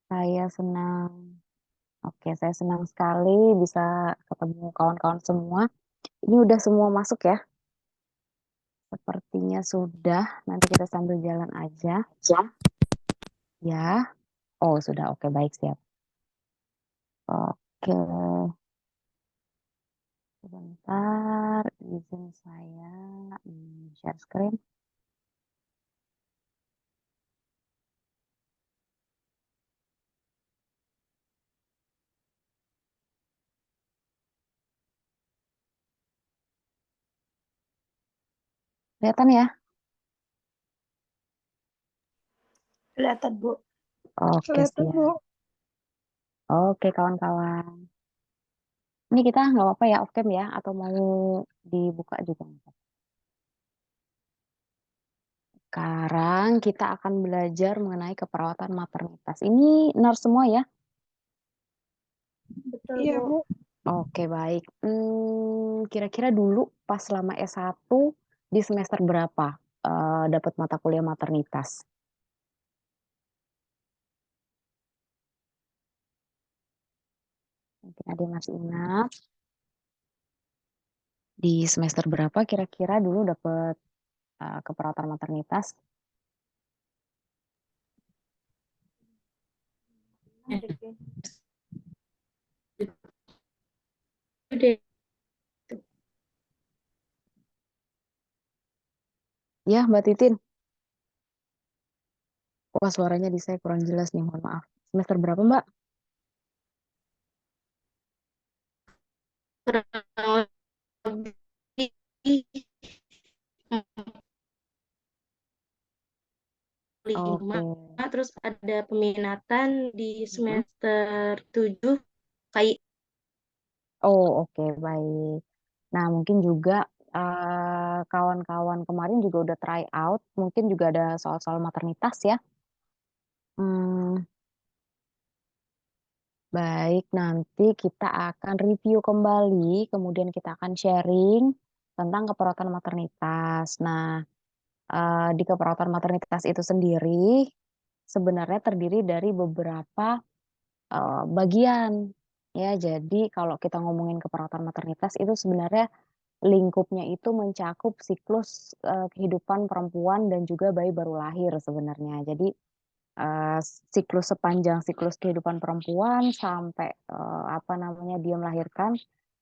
Saya senang. Oke, saya senang sekali bisa ketemu kawan-kawan semua. Ini udah semua masuk ya? Sepertinya sudah. Nanti kita sambil jalan aja. Ya. Ya. Oh, sudah. Oke, baik, siap. Oke, sebentar. Izin saya share screen. Kelihatan ya? Kelihatan, Bu. Oke, Kelihatan, Bu. siap. Oke, kawan-kawan. Ini kita nggak apa-apa ya, off cam ya? Atau mau dibuka juga? Nggak apa-apa. Sekarang kita akan belajar mengenai keperawatan maternitas. Ini nurse semua ya? Betul, iya, Bu. Oke, baik. Kira-kira dulu pas selama S1 di semester berapa dapat mata kuliah maternitas? Mungkin ada yang masih ingat. Di semester berapa kira-kira dulu dapat keperawatan maternitas? Udah. Ya, Mbak Titin. Wah, suaranya di saya kurang jelas nih, mohon maaf. Semester berapa, Mbak? Kurang lebih 5. Oke. Terus ada peminatan di Mm-mm. semester 7 kayak Oh, oke, baik. Nah, mungkin juga kawan-kawan kemarin juga udah try out, mungkin juga ada soal-soal maternitas ya. Hmm, baik, nanti kita akan review kembali, kemudian kita akan sharing tentang keperawatan maternitas. Nah, di keperawatan maternitas itu sendiri sebenarnya terdiri dari beberapa bagian. Ya, jadi kalau kita ngomongin keperawatan maternitas itu sebenarnya lingkupnya itu mencakup siklus kehidupan perempuan dan juga bayi baru lahir sebenarnya. Jadi eh, siklus sepanjang siklus kehidupan perempuan sampai apa namanya dia melahirkan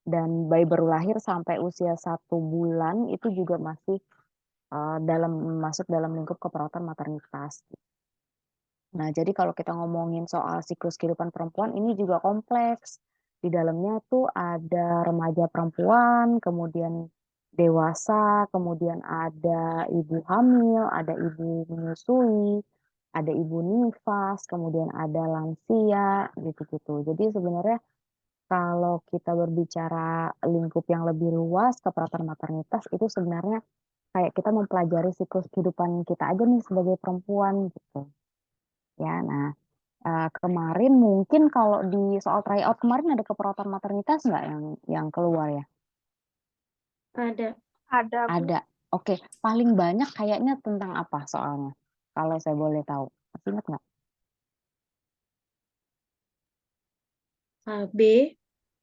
dan bayi baru lahir sampai usia 1 bulan itu juga masih masuk dalam lingkup keperawatan maternitas. Nah, jadi kalau kita ngomongin soal siklus kehidupan perempuan ini juga kompleks. Di dalamnya tuh ada remaja perempuan, kemudian dewasa, kemudian ada ibu hamil, ada ibu menyusui, ada ibu nifas, kemudian ada lansia, gitu-gitu. Jadi sebenarnya kalau kita berbicara lingkup yang lebih luas, keperawatan maternitas itu sebenarnya kayak kita mempelajari siklus kehidupan kita aja nih sebagai perempuan gitu. Ya, nah kemarin mungkin kalau di soal tryout kemarin ada keperawatan maternitas nggak yang keluar ya? ada. Ada, Bu. Ada. Oke, paling banyak kayaknya tentang apa soalnya? Kalau saya boleh tahu. Masih ingat nggak? KB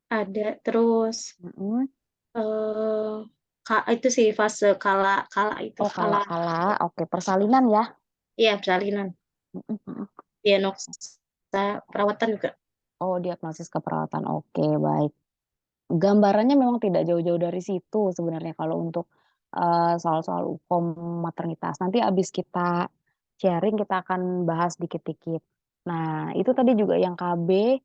ada terus Mm-mm. eh itu sih fase kala kala itu Oh, kala kala-kala. Oke, persalinan ya. ya persalinan Mm-mm. diagnosa perawatan juga. Oh, diagnosis keperawatan. Oke, baik. Gambarannya memang tidak jauh-jauh dari situ sebenarnya kalau untuk soal-soal hukum maternitas. Nanti abis kita sharing kita akan bahas dikit-dikit. Nah, itu tadi juga yang KB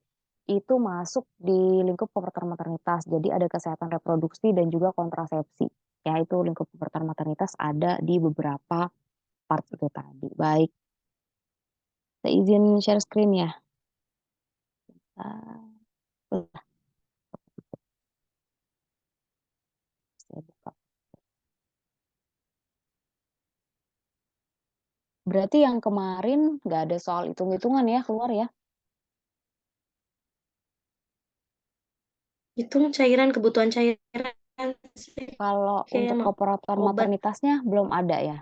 itu masuk di lingkup keperawatan maternitas. Jadi ada kesehatan reproduksi dan juga kontrasepsi. Ya, itu lingkup keperawatan maternitas ada di beberapa part itu tadi. Baik, saya izin share screen ya. Ah, saya buka. Berarti yang kemarin nggak ada soal hitung-hitungan ya keluar ya? Itu cairan kebutuhan cairan sih, Kalau kayak untuk keperawatan obat maternitasnya belum ada ya?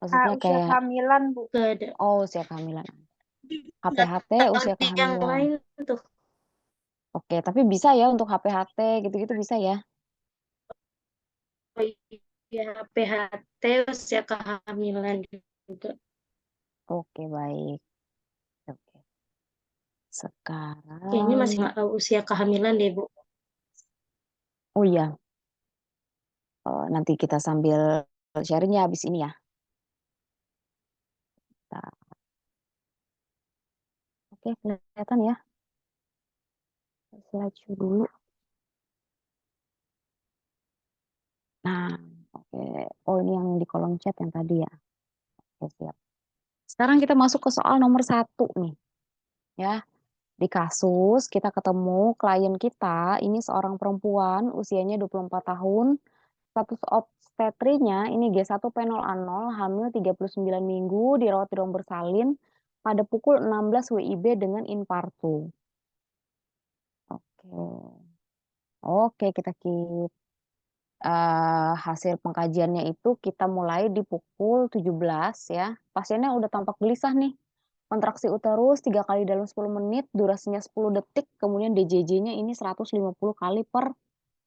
Maksudnya usia kayak, kehamilan, Bu. Gak ada. oh usia kehamilan. nggak HPHT tahu usia yang kehamilan. lain tuh. Oke, tapi bisa ya untuk HPHT gitu-gitu bisa ya. Oh iya, PHT usia kehamilan juga. Oke, baik. Oke. Kayaknya masih Sekarang, nggak tahu usia kehamilan deh, Bu. oh iya, nanti kita sambil sharingnya habis ini ya. Nah, oke, kelihatan ya. Slideshow dulu. Nah, oke. Oh, ini yang di kolom chat yang tadi ya. Oke, siap. Sekarang kita masuk ke soal nomor 1 nih. Ya, di kasus kita ketemu klien kita, ini seorang perempuan, usianya 24 tahun, status obstetrinya ini G1P0A0, hamil 39 minggu, dirawat di ruang bersalin pada pukul 16 WIB dengan infartu. Oke. Oke, kita keep. Hasil pengkajiannya itu kita mulai di pukul 17 ya. Pasiennya udah tampak gelisah nih. Kontraksi uterus 3 kali dalam 10 menit, durasinya 10 detik, kemudian DJJ-nya ini 150 kali per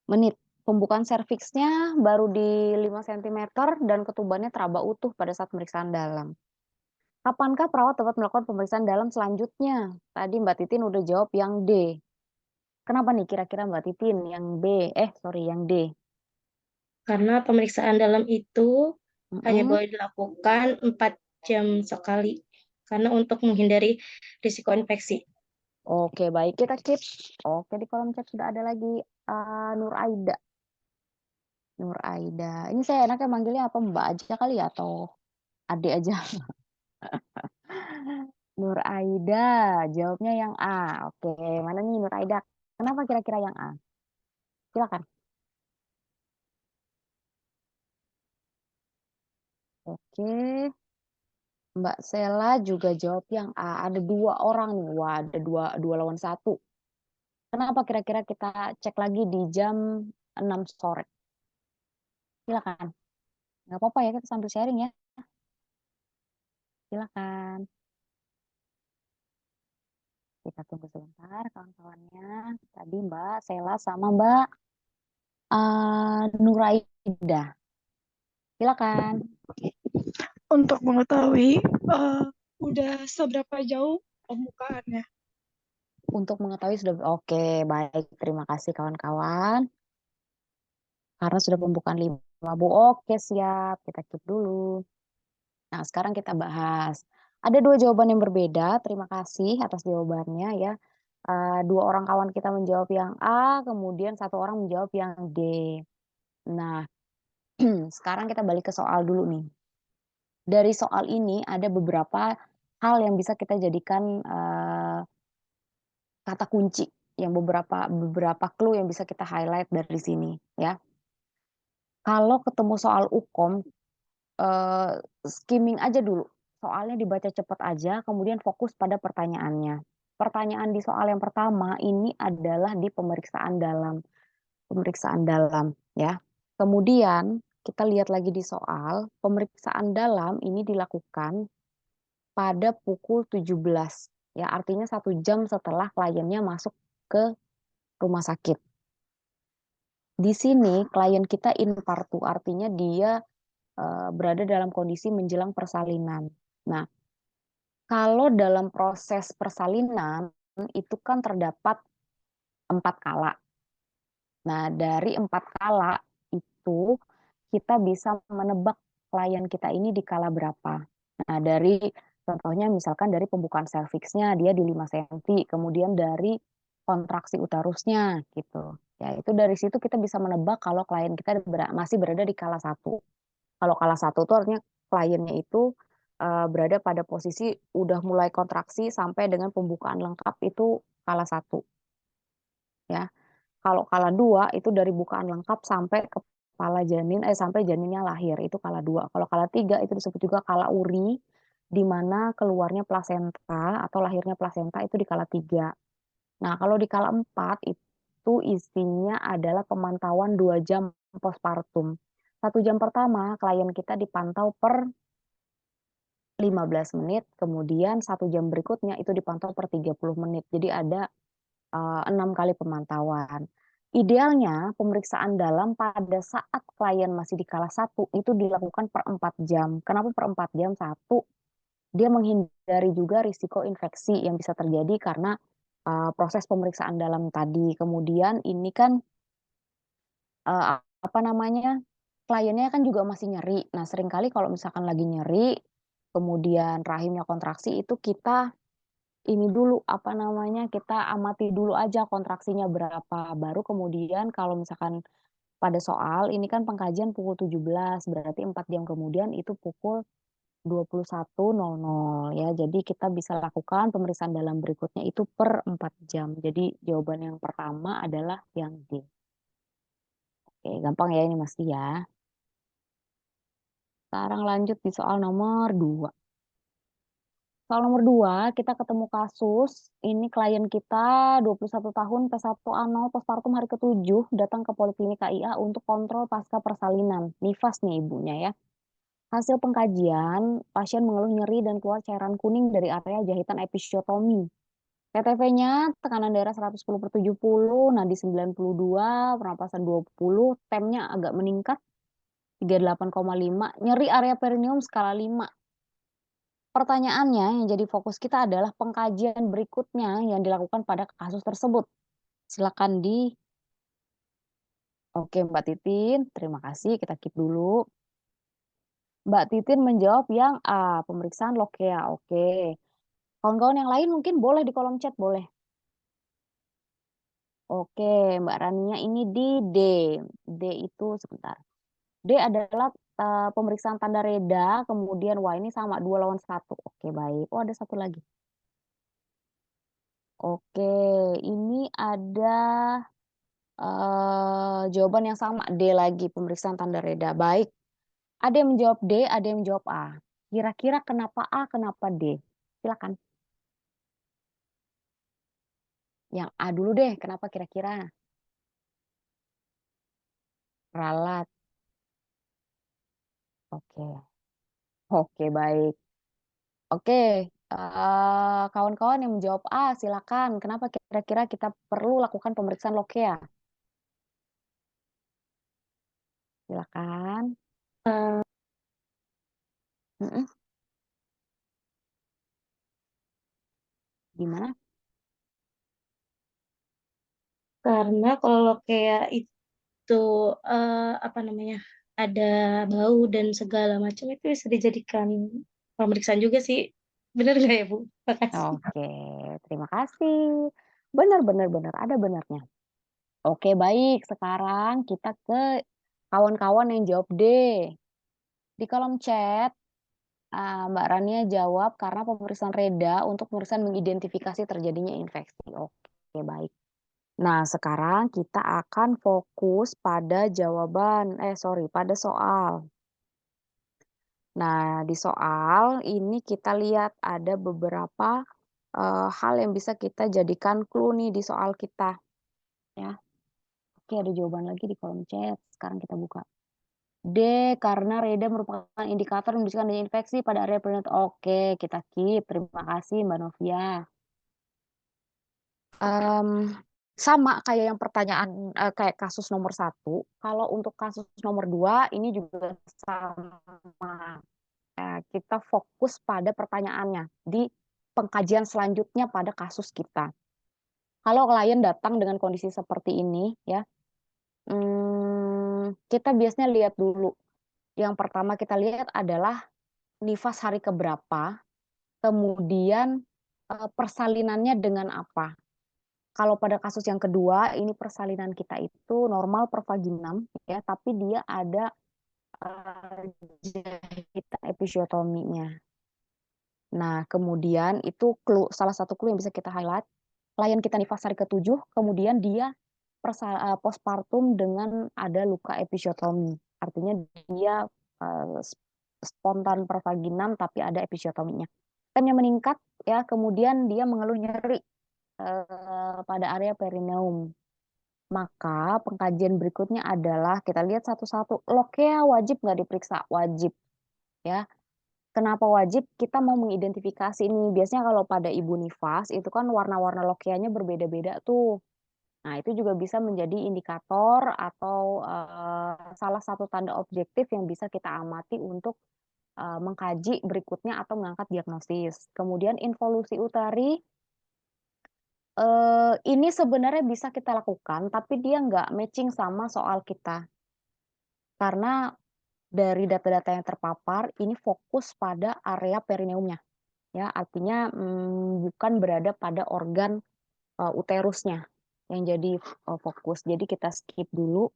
menit. Pembukaan serviksnya baru di 5 cm dan ketubannya teraba utuh pada saat pemeriksaan dalam. Kapankah perawat dapat melakukan pemeriksaan dalam selanjutnya? Tadi Mbak Titin udah jawab yang D. Kenapa nih kira-kira Mbak Titin yang B? Sorry, yang D. Karena pemeriksaan dalam itu hanya Mm-mm. boleh dilakukan 4 jam sekali. Karena untuk menghindari risiko infeksi. Oke, baik kita keep. Oke, di kolom chat sudah ada lagi Nur Aida. Nur Aida. Ini saya enaknya manggilnya apa Mbak aja kali ya atau Ade aja? Nur Aida, jawabnya yang A. Oke, mana nih Nur Aida? Kenapa kira-kira yang A? Silakan. Oke, Mbak Sela juga jawab yang A. Ada 2 orang nih. Wah, ada dua lawan satu. Kenapa kira-kira kita cek lagi di jam 6 sore? Silakan. Nggak apa-apa ya, kita sambil sharing ya. Silakan. Kita tunggu sebentar kawan-kawannya. Tadi Mbak Sela sama Mbak Nuraida. Silakan. Untuk mengetahui udah seberapa jauh pembukaannya. Untuk mengetahui sudah oke, baik. Terima kasih kawan-kawan. Karena sudah pembukaan 5 Bu. Oke, siap. Kita keep dulu. Nah, sekarang kita bahas. Ada 2 jawaban yang berbeda. Terima kasih atas jawabannya ya. 2 orang kawan kita menjawab yang A, kemudian 1 orang menjawab yang D. Nah, sekarang kita balik ke soal dulu nih. Dari soal ini ada beberapa hal yang bisa kita jadikan kata kunci, yang beberapa clue yang bisa kita highlight dari sini ya. Kalau ketemu soal ukom, skimming aja dulu, soalnya dibaca cepat aja, kemudian fokus pada pertanyaannya. Pertanyaan di soal yang pertama ini adalah di pemeriksaan dalam ya. Kemudian kita lihat lagi di soal, pemeriksaan dalam ini dilakukan pada pukul 17 ya, artinya 1 jam setelah kliennya masuk ke rumah sakit. Di sini klien kita infartu, artinya dia berada dalam kondisi menjelang persalinan. Nah, kalau dalam proses persalinan itu kan terdapat 4 kala. Nah, dari 4 kala itu kita bisa menebak klien kita ini di kala berapa. Nah, dari contohnya misalkan dari pembukaan serviksnya dia di 5 cm, kemudian dari kontraksi uterusnya gitu. Ya, itu dari situ kita bisa menebak kalau klien kita masih berada di kala 1. Kalau kala 1 itu artinya kliennya itu berada pada posisi udah mulai kontraksi sampai dengan pembukaan lengkap itu kala 1 ya. Kalau kala 2 itu dari bukaan lengkap sampai kepala janin sampai janinnya lahir itu kala 2. Kalau kala 3 itu disebut juga kala uri di mana keluarnya plasenta atau lahirnya plasenta itu di kala 3. Nah, kalau di kala 4 itu isinya adalah pemantauan 2 jam postpartum. 1 jam pertama klien kita dipantau per 15 menit, kemudian 1 jam berikutnya itu dipantau per 30 menit. Jadi ada 6 kali pemantauan. Idealnya pemeriksaan dalam pada saat klien masih di kelas 1 itu dilakukan per 4 jam. Kenapa per 4 jam? Satu, dia menghindari juga risiko infeksi yang bisa terjadi karena proses pemeriksaan dalam tadi. Kemudian ini kan apa namanya, kliennya kan juga masih nyeri. Nah, seringkali kalau misalkan lagi nyeri, kemudian rahimnya kontraksi itu kita ini dulu, apa namanya, kita amati dulu aja kontraksinya berapa, baru kemudian kalau misalkan pada soal ini kan pengkajian pukul 17, berarti 4 jam kemudian itu pukul 21.00 ya. Jadi kita bisa lakukan pemeriksaan dalam berikutnya itu per 4 jam. Jadi jawaban yang pertama adalah yang D. Oke, gampang ya ini Mas ya. Sekarang lanjut di soal nomor 2. Soal nomor 2, kita ketemu kasus, ini klien kita 21 tahun, P1A0, postpartum hari ke-7, datang ke Poliklinik KIA untuk kontrol pasca persalinan. Nifas nih ibunya ya. Hasil pengkajian, pasien mengeluh nyeri dan keluar cairan kuning dari area jahitan episiotomi. TTV-nya tekanan darah 110/70, nadi 92, pernapasan 20, temnya agak meningkat 38,5, nyeri area perineum skala 5. Pertanyaannya yang jadi fokus kita adalah pengkajian berikutnya yang dilakukan pada kasus tersebut. Silakan di Oke, Mbak Titin, terima kasih, kita keep dulu. Mbak Titin menjawab yang A, pemeriksaan lokea. Oke. Kawan-kawan yang lain mungkin boleh di kolom chat, boleh. Oke, Mbak Rania ini di D. D itu sebentar. D adalah pemeriksaan tanda reda, kemudian wah ini sama 2 lawan 1. Oke, baik. Oh, ada satu lagi. Oke, ini ada jawaban yang sama, D lagi, pemeriksaan tanda reda. Baik, ada yang menjawab D, ada yang menjawab A. Kira-kira kenapa A, kenapa D? Silakan. Yang A dulu deh, kenapa kira-kira? Ralat. Oke. Oke, baik. Oke, kawan-kawan yang menjawab A, silakan. Kenapa kira-kira kita perlu lakukan pemeriksaan lokea? Silakan. Mhm, gimana? Karena kalau kayak itu apa namanya, ada bau dan segala macam itu bisa dijadikan pemeriksaan juga sih. Bener nggak ya, Bu? Makasih. Oke, terima kasih. Benar benar benar, ada benarnya. Oke, baik. Sekarang kita ke kawan-kawan yang jawab D. Di kolom chat, Mbak Rania jawab karena pemeriksaan reda untuk pemeriksaan mengidentifikasi terjadinya infeksi. Oke, baik. Nah, sekarang kita akan fokus pada pada soal. Nah, di soal ini kita lihat ada beberapa hal yang bisa kita jadikan clue nih di soal kita, ya. Oke, ada jawaban lagi di kolom chat. Sekarang kita buka. D, karena reda merupakan indikator menunjukkan adanya infeksi pada area perineum. Oke, kita keep. Terima kasih Mbak Novia. Sama kayak yang pertanyaan kayak kasus nomor 1, kalau untuk kasus nomor 2 ini juga sama. Kita fokus pada pertanyaannya di pengkajian selanjutnya pada kasus kita. Kalau klien datang dengan kondisi seperti ini ya, kita biasanya lihat dulu. Yang pertama kita lihat adalah nifas hari keberapa, kemudian, persalinannya dengan apa. Kalau pada kasus yang kedua, ini persalinan kita itu normal per vaginam ya, tapi dia ada, jahitan episiotominya. Nah, kemudian itu salah satu clue yang bisa kita highlight, klien kita nifas hari ke-7, kemudian dia postpartum dengan ada luka episiotomi. Artinya dia, eee, spontan per vaginam tapi ada episiotominya. Temnya meningkat ya, kemudian dia mengeluh nyeri, pada area perineum. Maka pengkajian berikutnya adalah kita lihat satu-satu, lokea wajib nggak diperiksa? Wajib, ya. Kenapa wajib? Kita mau mengidentifikasi nih, biasanya kalau pada ibu nifas itu kan warna-warna lokianya berbeda-beda tuh. Nah, itu juga bisa menjadi indikator atau, salah satu tanda objektif yang bisa kita amati untuk, mengkaji berikutnya atau mengangkat diagnosis. Kemudian involusi uteri, ini sebenarnya bisa kita lakukan, tapi dia nggak matching sama soal kita. Karena dari data-data yang terpapar, ini fokus pada area perineumnya, ya. Artinya, bukan berada pada organ, uterusnya yang jadi, fokus. Jadi kita skip dulu.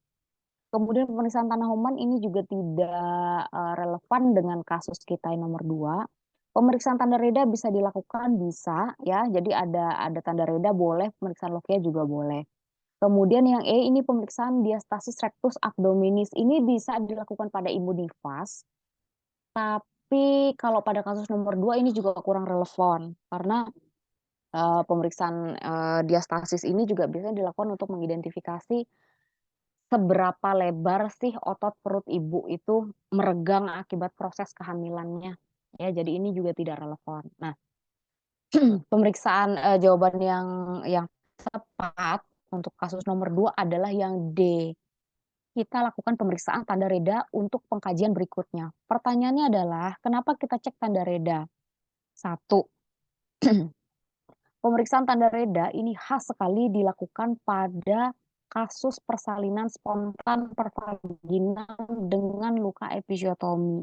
Kemudian pemeriksaan tanah hormon ini juga tidak, relevan dengan kasus kita yang nomor 2. Pemeriksaan tanda reda bisa dilakukan, bisa ya. Jadi ada tanda reda boleh, pemeriksaan lokia juga boleh. Kemudian yang E ini pemeriksaan diastasis rectus abdominis, ini bisa dilakukan pada ibu nifas, tapi kalau pada kasus nomor 2 ini juga kurang relevan karena, pemeriksaan, diastasis ini juga biasanya dilakukan untuk mengidentifikasi seberapa lebar sih otot perut ibu itu meregang akibat proses kehamilannya, ya, jadi ini juga tidak relevan. Nah, pemeriksaan, jawaban yang tepat untuk kasus nomor 2 adalah yang D. Kita lakukan pemeriksaan tanda reda untuk pengkajian berikutnya. Pertanyaannya adalah, kenapa kita cek tanda reda? Satu, pemeriksaan tanda reda ini khas sekali dilakukan pada kasus persalinan spontan pervaginal dengan luka episiotomi.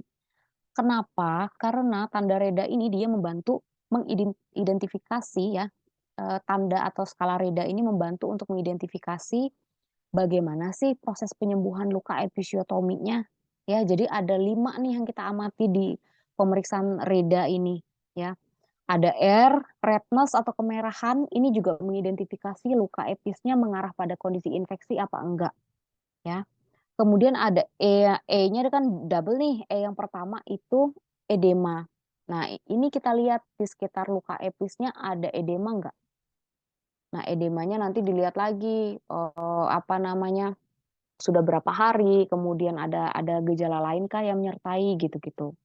Kenapa? Karena tanda reda ini dia membantu mengidentifikasi ya, tanda atau skala reda ini membantu untuk mengidentifikasi bagaimana sih proses penyembuhan luka episiotominya. Ya, jadi ada 5 nih yang kita amati di pemeriksaan reda ini, ya. Ada R, redness atau kemerahan, ini juga mengidentifikasi luka episnya mengarah pada kondisi infeksi apa enggak, ya. Kemudian ada E, E-nya kan double nih, E yang pertama itu edema. Nah, ini kita lihat di sekitar luka episnya ada edema enggak. Nah, edemanya nanti dilihat lagi, apa namanya, sudah berapa hari, kemudian ada gejala lain kah yang menyertai gitu-gitu.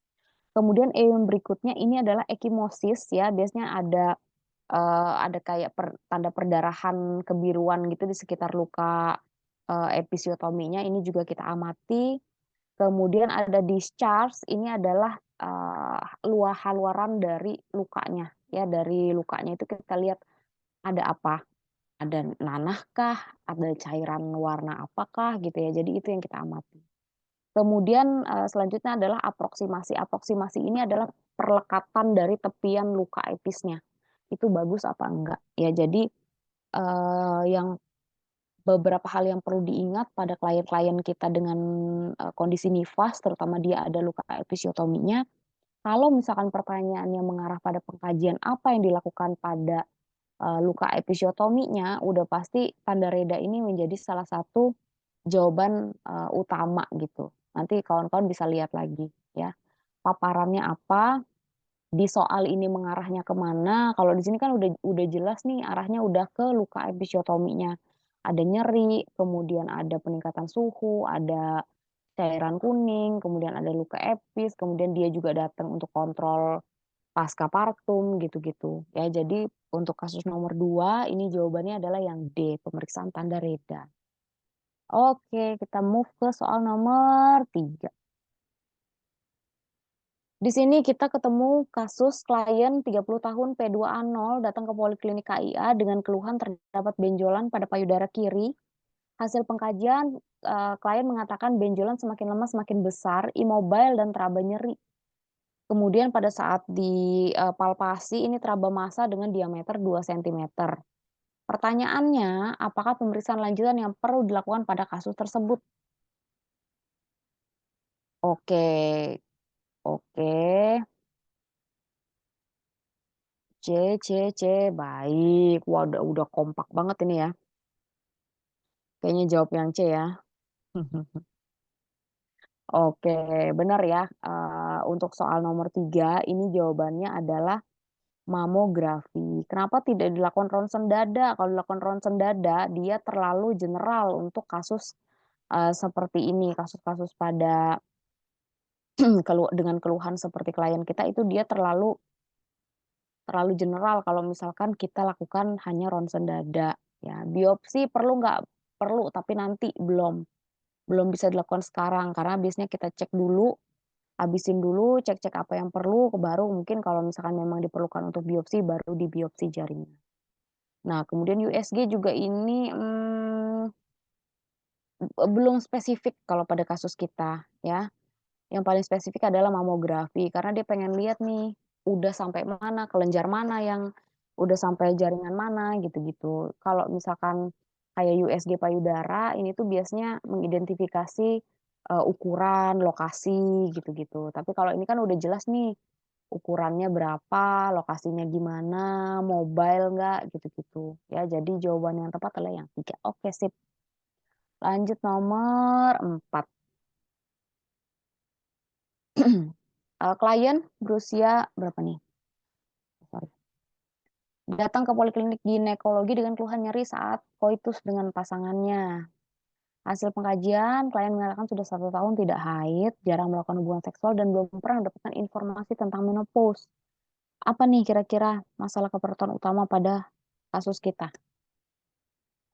Kemudian E yang berikutnya ini adalah ekimosis ya, biasanya ada kayak tanda perdarahan kebiruan gitu di sekitar luka, episiotominya, ini juga kita amati. Kemudian ada discharge, ini adalah, haluaran dari lukanya, ya, dari lukanya itu kita lihat ada apa, ada nanah kah, ada cairan warna apakah gitu ya, jadi itu yang kita amati. Kemudian, selanjutnya adalah aproksimasi. Aproksimasi ini adalah perlekatan dari tepian luka episnya, itu bagus apa enggak. Ya jadi, yang beberapa hal yang perlu diingat pada klien-klien kita dengan, kondisi nifas, terutama dia ada luka episiotominya, kalau misalkan pertanyaannya mengarah pada pengkajian apa yang dilakukan pada, luka episiotominya, udah pasti tanda reda ini menjadi salah satu jawaban, utama gitu. Nanti kawan-kawan bisa lihat lagi ya, paparannya apa, di soal ini mengarahnya ke mana, kalau di sini kan udah jelas nih arahnya udah ke luka episiotominya. Ada nyeri, kemudian ada peningkatan suhu, ada cairan kuning, kemudian ada luka epis, kemudian dia juga datang untuk kontrol pasca-partum gitu-gitu. Ya jadi untuk kasus nomor 2 ini jawabannya adalah yang D, pemeriksaan tanda reda. Oke, kita move ke soal nomor 3. Di sini kita ketemu kasus klien 30 tahun P2A0 datang ke poliklinik KIA dengan keluhan terdapat benjolan pada payudara kiri. Hasil pengkajian, klien mengatakan benjolan semakin lama semakin besar, immobile dan teraba nyeri. Kemudian pada saat palpasi ini teraba massa dengan diameter 2 sentimeter. Pertanyaannya, apakah pemeriksaan lanjutan yang perlu dilakukan pada kasus tersebut? Oke, oke. C, C, C, baik. Wah, udah kompak banget ini ya. Kayaknya jawab yang C ya. Oke, benar ya. Untuk soal nomor 3, ini jawabannya adalah mamografi. Kenapa tidak dilakukan ronsen dada? Kalau dilakukan ronsen dada, dia terlalu general untuk kasus seperti ini, kasus-kasus pada dengan keluhan seperti klien kita itu dia terlalu general kalau misalkan kita lakukan hanya ronsen dada, ya. Biopsi perlu nggak? Perlu, tapi nanti, belum bisa dilakukan sekarang karena biasanya kita cek dulu, habisin dulu, cek-cek apa yang perlu, baru mungkin kalau misalkan memang diperlukan untuk biopsi, baru dibiopsi jaringnya. Nah, kemudian USG juga ini, belum spesifik kalau pada kasus kita, ya. Yang paling spesifik adalah mamografi, karena dia pengen lihat nih, udah sampai mana, kelenjar mana yang udah sampai jaringan mana, gitu-gitu. Kalau misalkan kayak USG payudara, ini tuh biasanya mengidentifikasi, ukuran, lokasi, gitu-gitu. Tapi kalau ini kan udah jelas nih, ukurannya berapa, lokasinya gimana, mobile nggak, gitu-gitu. Ya, jadi jawaban yang tepat adalah yang 3. Oke, sip. Lanjut nomor 4. Klien berusia berapa nih? Sorry. Datang ke poliklinik ginekologi dengan keluhan nyeri saat koitus dengan pasangannya. Hasil pengkajian, klien mengatakan sudah 1 tahun tidak haid, jarang melakukan hubungan seksual, dan belum pernah mendapatkan informasi tentang menopause. Apa nih kira-kira masalah keperluan utama pada kasus kita?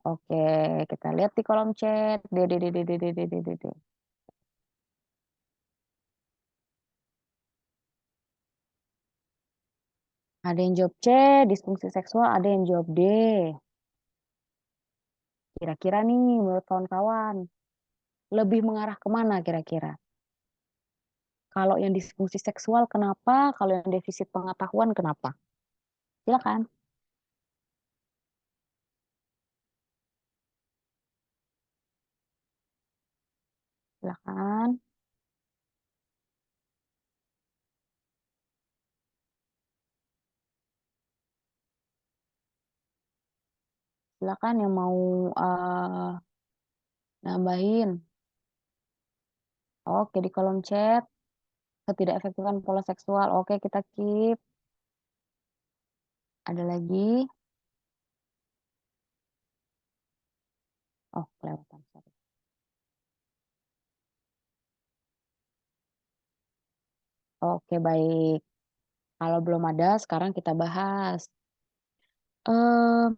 Oke, kita lihat di kolom chat. Ada yang jawab C, disfungsi seksual, ada yang jawab D. Kira-kira nih menurut kawan-kawan, lebih mengarah ke mana kira-kira? Kalau yang disfungsi seksual kenapa? Kalau yang defisit pengetahuan kenapa? Silakan. Silakan. Silakan yang mau nambahin. Oke, di kolom chat. Ketidakefektifan pola seksual. Oke, kita keep. Ada lagi? Oh, kelewatan. Sorry. Oke, baik. Kalau belum ada, sekarang kita bahas. Eh,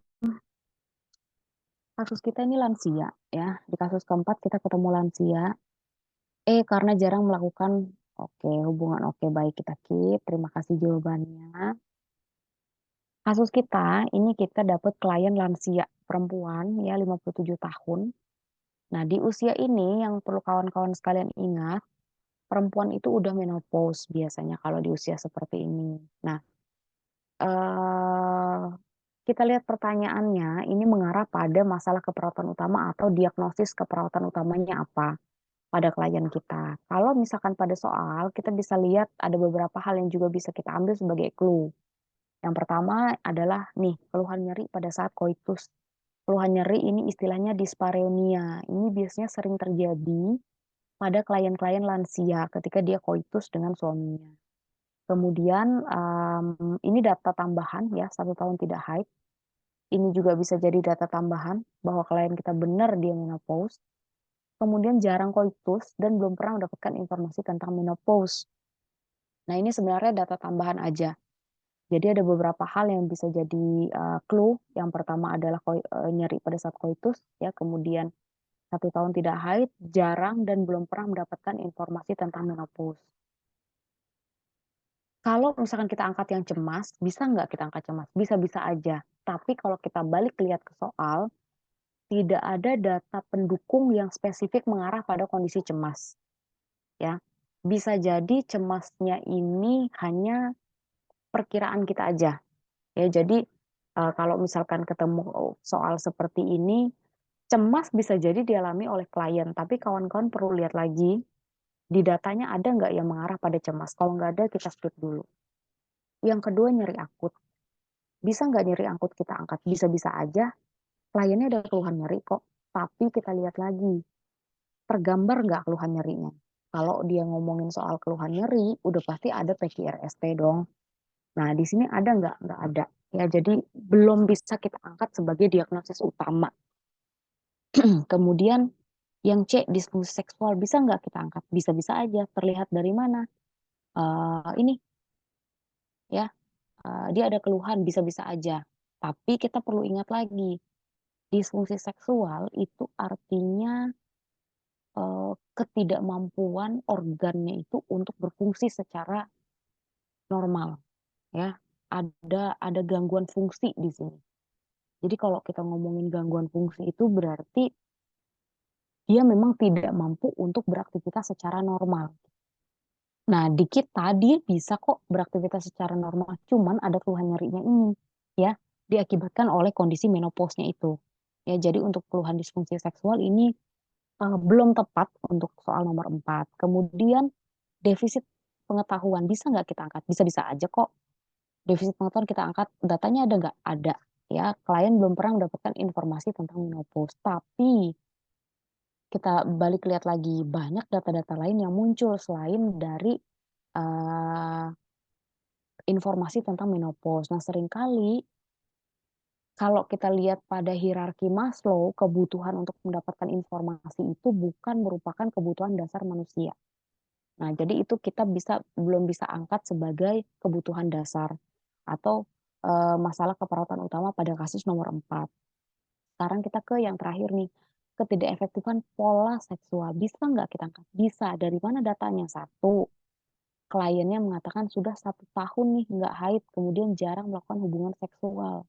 kasus kita ini lansia, ya. Di kasus keempat kita ketemu lansia. Karena jarang melakukan, oke, hubungan. Oke, baik, kita keep. Terima kasih jawabannya. Kasus kita, ini kita dapat klien lansia perempuan, ya, 57 tahun. Nah, di usia ini yang perlu kawan-kawan sekalian ingat, perempuan itu udah menopause biasanya kalau di usia seperti ini. Nah, eee, kita lihat pertanyaannya, ini mengarah pada masalah keperawatan utama atau diagnosis keperawatan utamanya apa pada klien kita. Kalau misalkan pada soal, kita bisa lihat ada beberapa hal yang juga bisa kita ambil sebagai clue. Yang pertama adalah nih, keluhan nyeri pada saat koitus. Keluhan nyeri ini istilahnya dispareunia. Ini biasanya sering terjadi pada klien-klien lansia ketika dia koitus dengan suaminya. Kemudian, ini data tambahan ya, 1 tahun tidak haid. Ini juga bisa jadi data tambahan bahwa klien kita benar dia menopause. Kemudian jarang koitus dan belum pernah mendapatkan informasi tentang menopause. Nah, ini sebenarnya data tambahan aja. Jadi ada beberapa hal yang bisa jadi, clue. Yang pertama adalah nyeri pada saat koitus ya, kemudian 1 tahun tidak haid, jarang dan belum pernah mendapatkan informasi tentang menopause. Kalau misalkan kita angkat yang cemas, bisa nggak kita angkat cemas? Bisa-bisa aja. Tapi kalau kita balik lihat ke soal, tidak ada data pendukung yang spesifik mengarah pada kondisi cemas, ya. Bisa jadi cemasnya ini hanya perkiraan kita aja, ya. Jadi, kalau misalkan ketemu soal seperti ini, cemas bisa jadi dialami oleh klien, tapi kawan-kawan perlu lihat lagi, di datanya ada nggak yang mengarah pada cemas? Kalau nggak ada, kita skip dulu. Yang kedua, nyeri akut. Bisa nggak nyeri akut kita angkat? Bisa-bisa aja, kliennya ada keluhan nyeri kok, tapi kita lihat lagi, tergambar nggak keluhan nyerinya? Kalau dia ngomongin soal keluhan nyeri, udah pasti ada PQRST dong. Nah, di sini ada nggak? Nggak ada. Ya, jadi belum bisa kita angkat sebagai diagnosis utama. Kemudian Yang C, disfungsi seksual, bisa nggak kita angkat? Bisa-bisa aja. Terlihat dari mana? Ini ya, dia ada keluhan, bisa-bisa aja. Tapi kita perlu ingat lagi, disfungsi seksual itu artinya ketidakmampuan organnya itu untuk berfungsi secara normal, ya. Ada gangguan fungsi di sini. Jadi kalau kita ngomongin gangguan fungsi itu berarti dia memang tidak mampu untuk beraktivitas secara normal. Nah, di kita dia bisa kok beraktivitas secara normal, cuman ada keluhan nyerinya ini, ya, diakibatkan oleh kondisi menopausnya itu. Ya, jadi untuk keluhan disfungsi seksual ini belum tepat untuk soal nomor 4. Kemudian defisit pengetahuan bisa nggak kita angkat? Bisa-bisa aja kok. Defisit pengetahuan kita angkat, datanya ada nggak? Ada. Ya, klien belum pernah mendapatkan informasi tentang menopause, tapi kita balik lihat lagi banyak data-data lain yang muncul selain dari uh, informasi tentang menopause. Nah, seringkali kalau kita lihat pada hierarki Maslow, kebutuhan untuk mendapatkan informasi itu bukan merupakan kebutuhan dasar manusia. Nah, jadi itu kita belum bisa angkat sebagai kebutuhan dasar atau masalah keperawatan utama pada kasus nomor 4. Sekarang kita ke yang terakhir nih, ketidakefektifan pola seksual. Bisa nggak kita angkat? Bisa. Dari mana datanya? Satu, kliennya mengatakan sudah 1 tahun nih nggak haid, kemudian jarang melakukan hubungan seksual.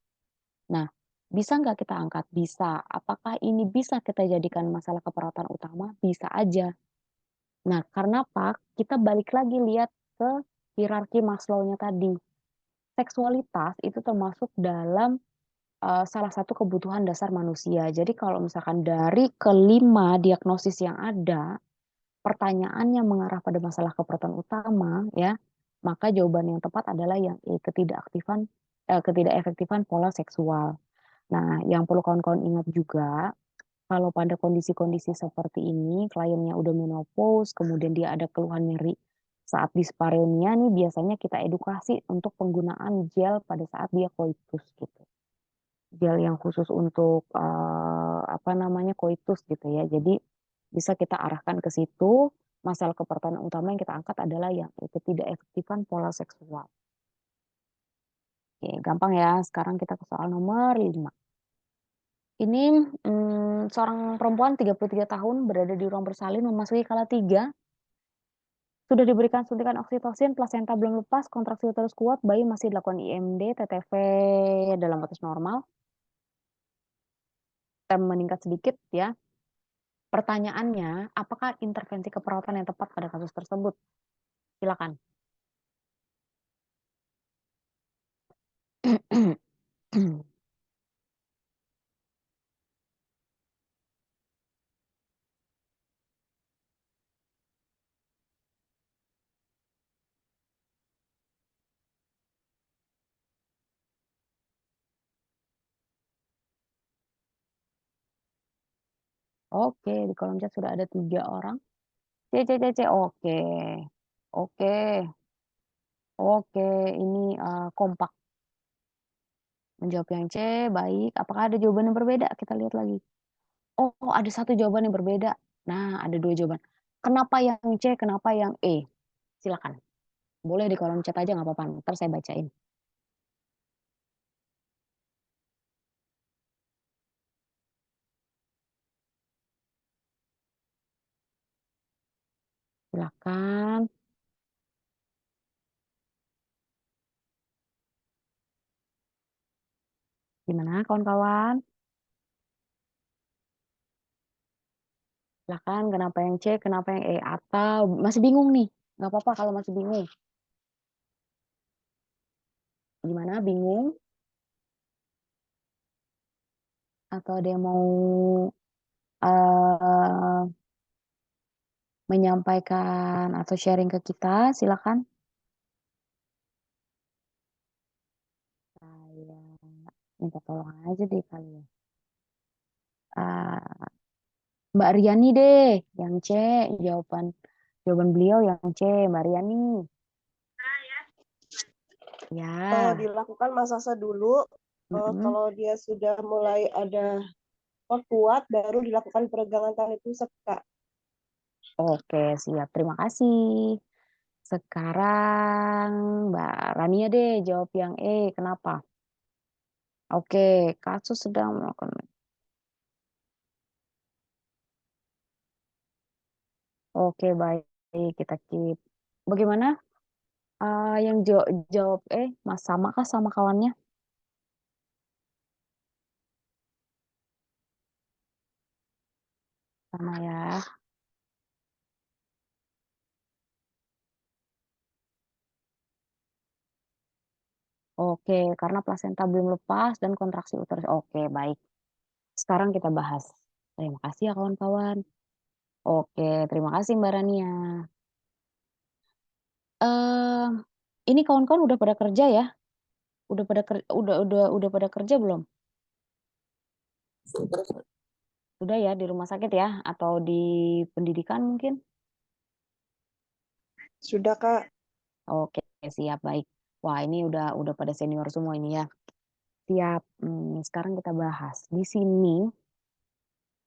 Nah, bisa nggak kita angkat? Bisa. Apakah ini bisa kita jadikan masalah keperawatan utama? Bisa aja. Nah, karena apa? Kita balik lagi lihat ke hierarki Maslow-nya tadi. Seksualitas itu termasuk dalam salah satu kebutuhan dasar manusia. Jadi kalau misalkan dari kelima diagnosis yang ada, pertanyaannya mengarah pada masalah keperawatan utama, ya, maka jawaban yang tepat adalah yang E, ketidakefektifan pola seksual. Nah, yang perlu kawan-kawan ingat juga, kalau pada kondisi-kondisi seperti ini, kliennya udah menopause, kemudian dia ada keluhan nyeri saat dispareunia nih, biasanya kita edukasi untuk penggunaan gel pada saat dia koitus gitu. Gel yang khusus untuk apa namanya koitus gitu ya. Jadi bisa kita arahkan ke situ. Masalah keperluan utama yang kita angkat adalah yang ketidakefektifan pola seksual. Oke, gampang ya. Sekarang kita ke soal nomor 5. Ini seorang perempuan 33 tahun berada di ruang bersalin memasuki kala 3. Sudah diberikan suntikan oksitosin, plasenta belum lepas, kontraksi uterus kuat, bayi masih dilakukan IMD, TTV dalam batas normal, tem meningkat sedikit ya. Pertanyaannya, apakah intervensi keperawatan yang tepat pada kasus tersebut? Silakan. Oke, di kolom chat sudah ada 3 orang. C, C, C, C. Oke. Oke. Oke, ini kompak. Menjawab yang C, baik. Apakah ada jawaban yang berbeda? Kita lihat lagi. Oh, ada 1 jawaban yang berbeda. Nah, ada 2 jawaban. Kenapa yang C, kenapa yang E? Silakan. Boleh di kolom chat aja nggak apa-apa. Ntar saya bacain. Silakan. Gimana kawan-kawan? Silakan, kenapa yang C, kenapa yang E? Atau masih bingung nih? Nggak apa-apa kalau masih bingung. Gimana, bingung? Atau ada yang mau uh, menyampaikan atau sharing ke kita? Silakan. Saya minta tolong aja deh kali ya. Uh, Mbak Riani deh, yang C, jawaban beliau yang C, Mbak Riani. Ya. Dilakukan massase dulu. Kalau dia sudah mulai ada kuat, baru dilakukan peregangan tali pusat, Kak. Oke, siap. Terima kasih. Sekarang Mbak Rania deh jawab yang E. Kenapa? Oke, kasus sedang melakukan. Oke, baik. Kita keep. Bagaimana? Yang jawab Mas sama kah sama kawannya? Sama ya. Oke, karena plasenta belum lepas dan kontraksi uterus. Oke, baik. Sekarang kita bahas. Terima kasih ya kawan-kawan. Oke, terima kasih Mbak Rania. Ini kawan-kawan udah pada kerja ya? Udah pada kerja belum? Sudah ya di rumah sakit ya atau di pendidikan mungkin? Sudah, Kak. Oke, siap baik. Wah, ini udah pada senior semua ini ya. Siap. Sekarang kita bahas. Di sini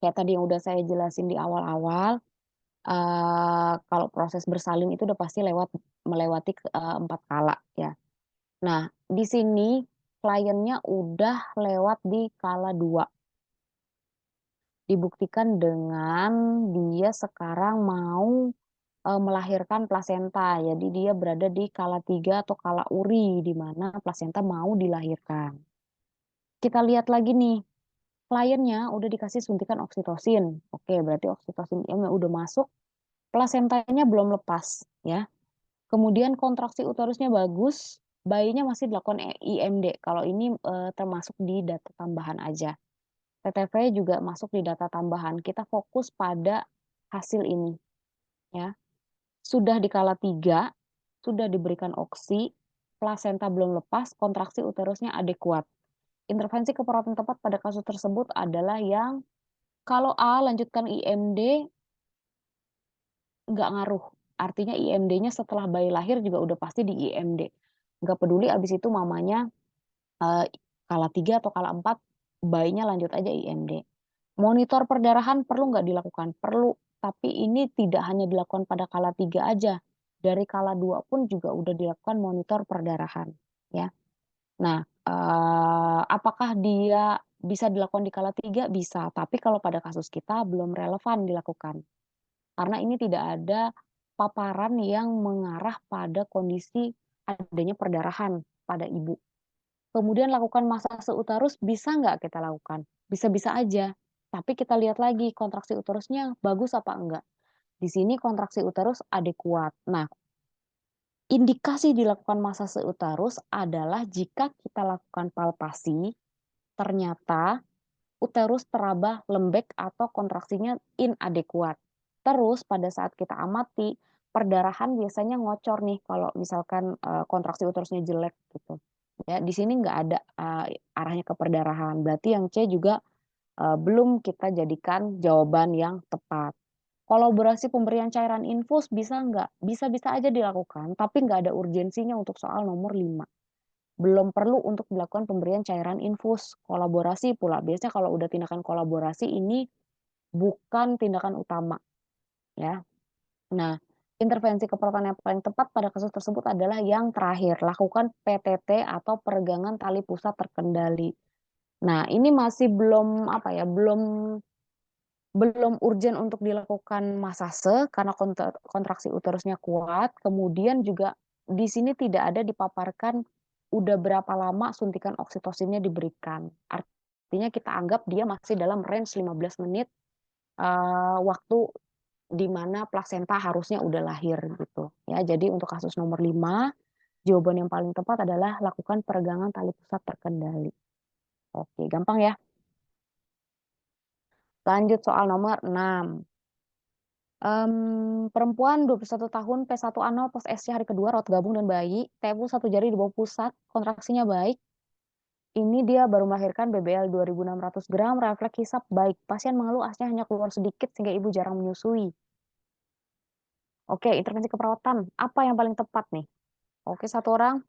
kayak tadi yang udah saya jelasin di awal-awal, kalau proses bersalin itu udah pasti melewati 4 kala ya. Nah, di sini kliennya udah lewat di kala 2. Dibuktikan dengan dia sekarang mau melahirkan plasenta. Jadi dia berada di kala 3 atau kala uri di mana plasenta mau dilahirkan. Kita lihat lagi nih, kliennya udah dikasih suntikan oksitosin. Oke, berarti oksitosin udah masuk, plasentanya belum lepas ya. Kemudian kontraksi uterusnya bagus, bayinya masih dilakukan IMD. Kalau ini termasuk di data tambahan aja. TTV juga masuk di data tambahan. Kita fokus pada hasil ini ya. Sudah di kala 3, sudah diberikan oksi, plasenta belum lepas, kontraksi uterusnya adekuat. Intervensi keperawatan tepat pada kasus tersebut adalah yang kalau A lanjutkan IMD nggak ngaruh. Artinya IMD-nya setelah bayi lahir juga udah pasti di IMD. Nggak peduli abis itu mamanya kala 3 atau kala 4, bayinya lanjut aja IMD. Monitor perdarahan perlu nggak dilakukan? Perlu, tapi ini tidak hanya dilakukan pada kala 3 aja. Dari kala 2 pun juga udah dilakukan monitor perdarahan, ya. Nah, apakah dia bisa dilakukan di kala 3? Bisa, tapi kalau pada kasus kita belum relevan dilakukan. Karena ini tidak ada paparan yang mengarah pada kondisi adanya perdarahan pada ibu. Kemudian lakukan masase uterus bisa nggak kita lakukan? Bisa-bisa aja. Tapi kita lihat lagi kontraksi uterusnya bagus apa enggak. Di sini kontraksi uterus adekuat. Nah, indikasi dilakukan masase uterus adalah jika kita lakukan palpasi, ternyata uterus teraba lembek atau kontraksinya inadekuat. Terus pada saat kita amati, perdarahan biasanya ngocor nih kalau misalkan kontraksi uterusnya jelek gitu. Ya, di sini nggak ada arahnya ke perdarahan. Berarti yang C juga belum kita jadikan jawaban yang tepat. Kolaborasi pemberian cairan infus bisa nggak? Bisa-bisa aja dilakukan, tapi nggak ada urgensinya untuk soal nomor 5. Belum perlu untuk dilakukan pemberian cairan infus. Kolaborasi pula. Biasanya kalau udah tindakan kolaborasi ini bukan tindakan utama. Ya. Nah, intervensi keperawatan yang paling tepat pada kasus tersebut adalah yang terakhir. Lakukan PTT atau peregangan tali pusat terkendali. Nah, ini masih belum belum urgen untuk dilakukan masase karena kontraksi uterusnya kuat. Kemudian juga di sini tidak ada dipaparkan udah berapa lama suntikan oksitosinnya diberikan. Artinya kita anggap dia masih dalam range 15 menit waktu di mana plasenta harusnya udah lahir gitu. Ya, jadi untuk kasus nomor 5, jawaban yang paling tepat adalah lakukan peregangan tali pusat terkendali. Oke, gampang ya. Lanjut soal nomor 6. Perempuan 21 tahun, P1 A0, pos SC hari kedua, rawat gabung dan bayi, TFU 1 jari di bawah pusat, kontraksinya baik. Ini dia baru melahirkan BBL 2.600 gram, refleks hisap baik. Pasien mengeluh asnya hanya keluar sedikit sehingga ibu jarang menyusui. Oke, intervensi keperawatan. Apa yang paling tepat nih? Oke, satu orang.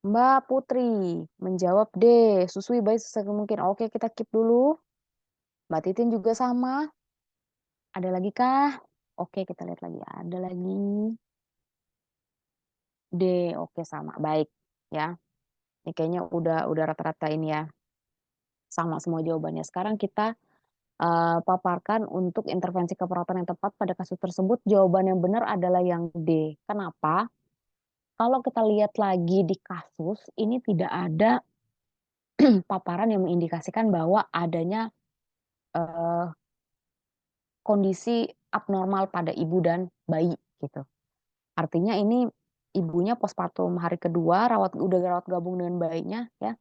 Mbak Putri menjawab D, susui bayi sesegera mungkin. Oke, kita keep dulu. Mbak Titin juga sama. Ada lagi kah? Oke, kita lihat lagi. Ada lagi. D, oke sama. Baik, ya. Ini kayaknya udah rata-rata ini ya. Sama semua jawabannya. Sekarang kita paparkan untuk intervensi keperawatan yang tepat pada kasus tersebut. Jawaban yang benar adalah yang D. Kenapa? Kalau kita lihat lagi di kasus, ini tidak ada paparan yang mengindikasikan bahwa adanya eh, kondisi abnormal pada ibu dan bayi gitu. Artinya ini ibunya postpartum hari kedua udah rawat gabung dengan bayinya ya.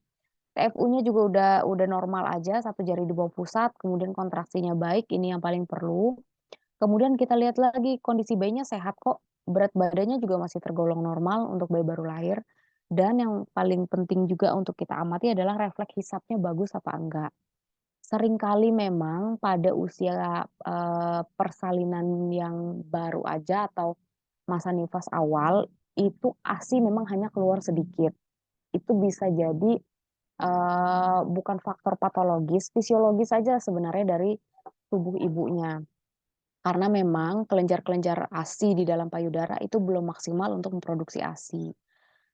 TFU-nya juga udah normal aja, satu jari di bawah pusat, kemudian kontraksinya baik, ini yang paling perlu. Kemudian kita lihat lagi kondisi bayinya sehat kok, berat badannya juga masih tergolong normal untuk bayi baru lahir. Dan yang paling penting juga untuk kita amati adalah refleks hisapnya bagus apa enggak. Seringkali memang pada usia persalinan yang baru aja atau masa nifas awal itu ASI memang hanya keluar sedikit. Itu bisa jadi bukan faktor patologis, fisiologis saja sebenarnya dari tubuh ibunya. Karena memang kelenjar-kelenjar ASI di dalam payudara itu belum maksimal untuk memproduksi ASI.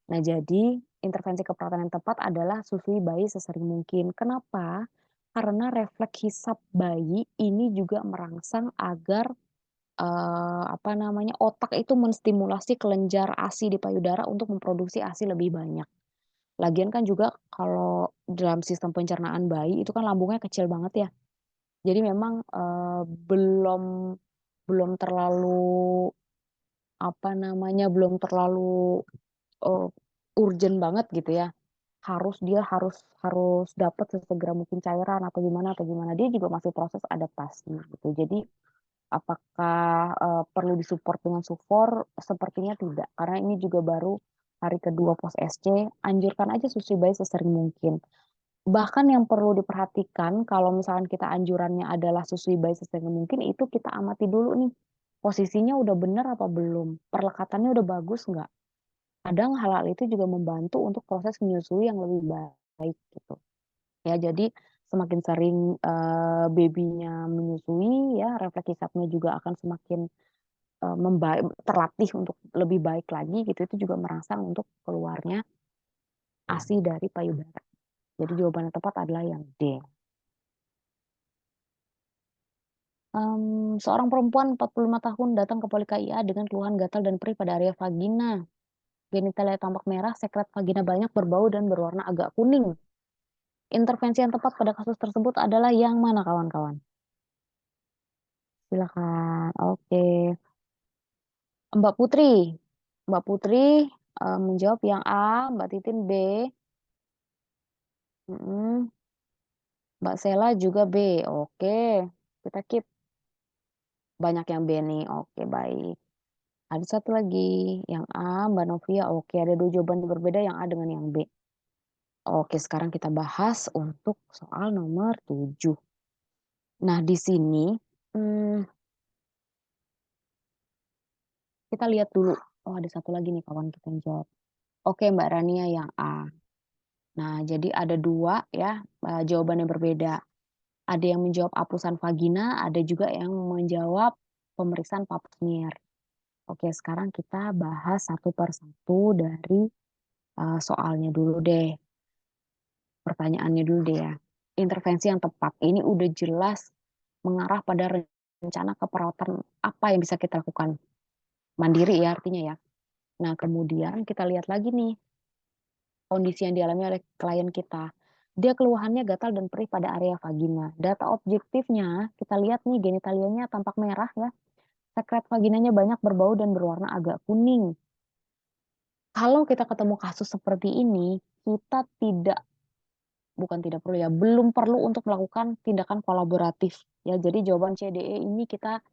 Nah, jadi intervensi keperawatan yang tepat adalah susui bayi sesering mungkin. Kenapa? Karena refleks hisap bayi ini juga merangsang agar otak itu menstimulasi kelenjar ASI di payudara untuk memproduksi ASI lebih banyak. Lagian kan juga kalau dalam sistem pencernaan bayi itu kan lambungnya kecil banget ya. Jadi memang belum terlalu belum terlalu urgent banget gitu ya. Dia harus dapat sesegera mungkin cairan atau gimana. Dia juga masih proses adaptasi gitu. Jadi apakah perlu disupport dengan sufor? Sepertinya tidak, karena ini juga baru hari kedua pos SC. Anjurkan aja susui bayi sesering mungkin. Bahkan yang perlu diperhatikan kalau misalkan kita anjurannya adalah susui bayi sesering mungkin, itu kita amati dulu nih. Posisinya udah benar apa belum? Perlekatannya udah bagus nggak? Kadang hal-hal itu juga membantu untuk proses menyusui yang lebih baik gitu. Ya, jadi semakin sering babynya menyusui ya, refleks hisapnya juga akan semakin terlatih untuk lebih baik lagi gitu. Itu juga merangsang untuk keluarnya ASI dari payudara. Jadi jawaban yang tepat adalah yang D. Seorang perempuan 45 tahun datang ke Poli KIA dengan keluhan gatal dan perih pada area vagina. Genitalia tampak merah, sekret vagina banyak, berbau dan berwarna agak kuning. Intervensi yang tepat pada kasus tersebut adalah yang mana kawan-kawan? Silakan. Oke. Mbak Putri. Mbak Putri menjawab yang A, Mbak Titin B. Mbak Sela juga B. Oke. Kita keep. Banyak yang B nih. Oke, baik. Ada satu lagi. Yang A, Mbak Novia. Oke, ada dua jawaban yang berbeda, yang A dengan yang B. Oke, sekarang kita bahas untuk soal nomor 7. Nah, di sini kita lihat dulu. Oh, ada satu lagi nih kawan kita yang jawab. Oke, Mbak Rania yang A. Nah, jadi ada dua ya jawaban yang berbeda. Ada yang menjawab apusan vagina, ada juga yang menjawab pemeriksaan pap smear. Oke, sekarang kita bahas satu persatu dari soalnya dulu deh. Pertanyaannya dulu deh ya. Intervensi yang tepat ini udah jelas mengarah pada rencana keperawatan apa yang bisa kita lakukan. Mandiri ya artinya ya. Nah, kemudian kita lihat lagi nih kondisi yang dialami oleh klien kita. Dia keluhannya gatal dan perih pada area vagina. Data objektifnya, kita lihat nih genitalianya tampak merah ya. Sekret vaginanya banyak, berbau dan berwarna agak kuning. Kalau kita ketemu kasus seperti ini, kita belum perlu untuk melakukan tindakan kolaboratif. Ya, jadi jawaban CDE ini kita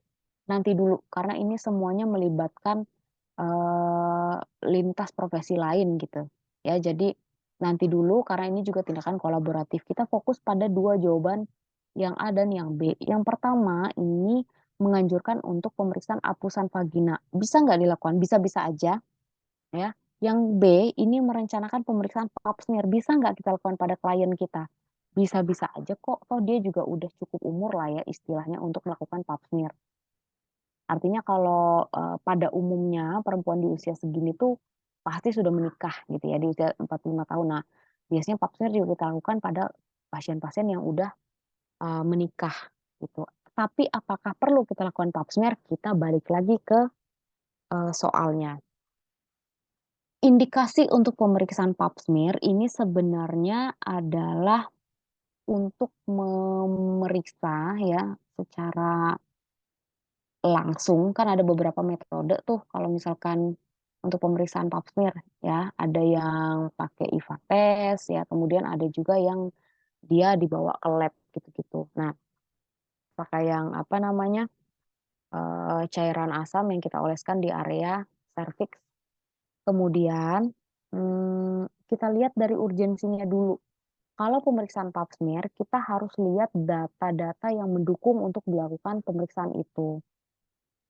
nanti dulu, karena ini semuanya melibatkan lintas profesi lain gitu. Ya, jadi nanti dulu karena ini juga tindakan kolaboratif. Kita fokus pada dua jawaban yang A dan yang B. Yang pertama ini menganjurkan untuk pemeriksaan apusan vagina. Bisa nggak dilakukan? Bisa-bisa aja. Ya. Yang B ini merencanakan pemeriksaan pap smear. Bisa nggak kita lakukan pada klien kita? bisa-bisa aja kok, toh dia juga udah cukup umur lah ya istilahnya untuk melakukan pap smear. Artinya kalau, pada umumnya perempuan di usia segini tuh pasti sudah menikah gitu ya, di usia 45 tahun. Nah, biasanya pap smear juga kita lakukan pada pasien-pasien yang udah, menikah gitu. Tapi apakah perlu kita lakukan pap smear? Kita balik lagi ke, soalnya. Indikasi untuk pemeriksaan pap smear ini sebenarnya adalah untuk memeriksa ya secara langsung, kan ada beberapa metode tuh kalau misalkan untuk pemeriksaan pap smear ya, ada yang pakai IVA test ya, kemudian ada juga yang dia dibawa ke lab gitu-gitu. Nah, pakai yang apa namanya, cairan asam yang kita oleskan di area serviks. Kemudian, kita lihat dari urgensinya dulu. Kalau pemeriksaan pap smear, kita harus lihat data-data yang mendukung untuk dilakukan pemeriksaan itu.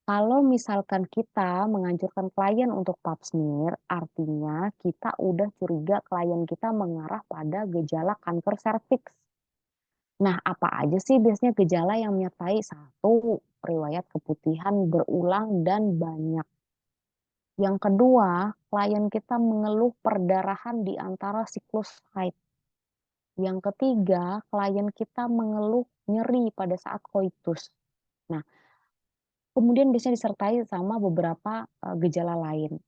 Kalau misalkan kita menganjurkan klien untuk pap smear, artinya kita udah curiga klien kita mengarah pada gejala kanker serviks. Nah, apa aja sih biasanya gejala yang menyertai? Satu, riwayat keputihan berulang dan banyak. Yang kedua, klien kita mengeluh perdarahan di antara siklus haid. Yang ketiga, klien kita mengeluh nyeri pada saat koitus. Nah, kemudian biasanya disertai sama beberapa, gejala lain.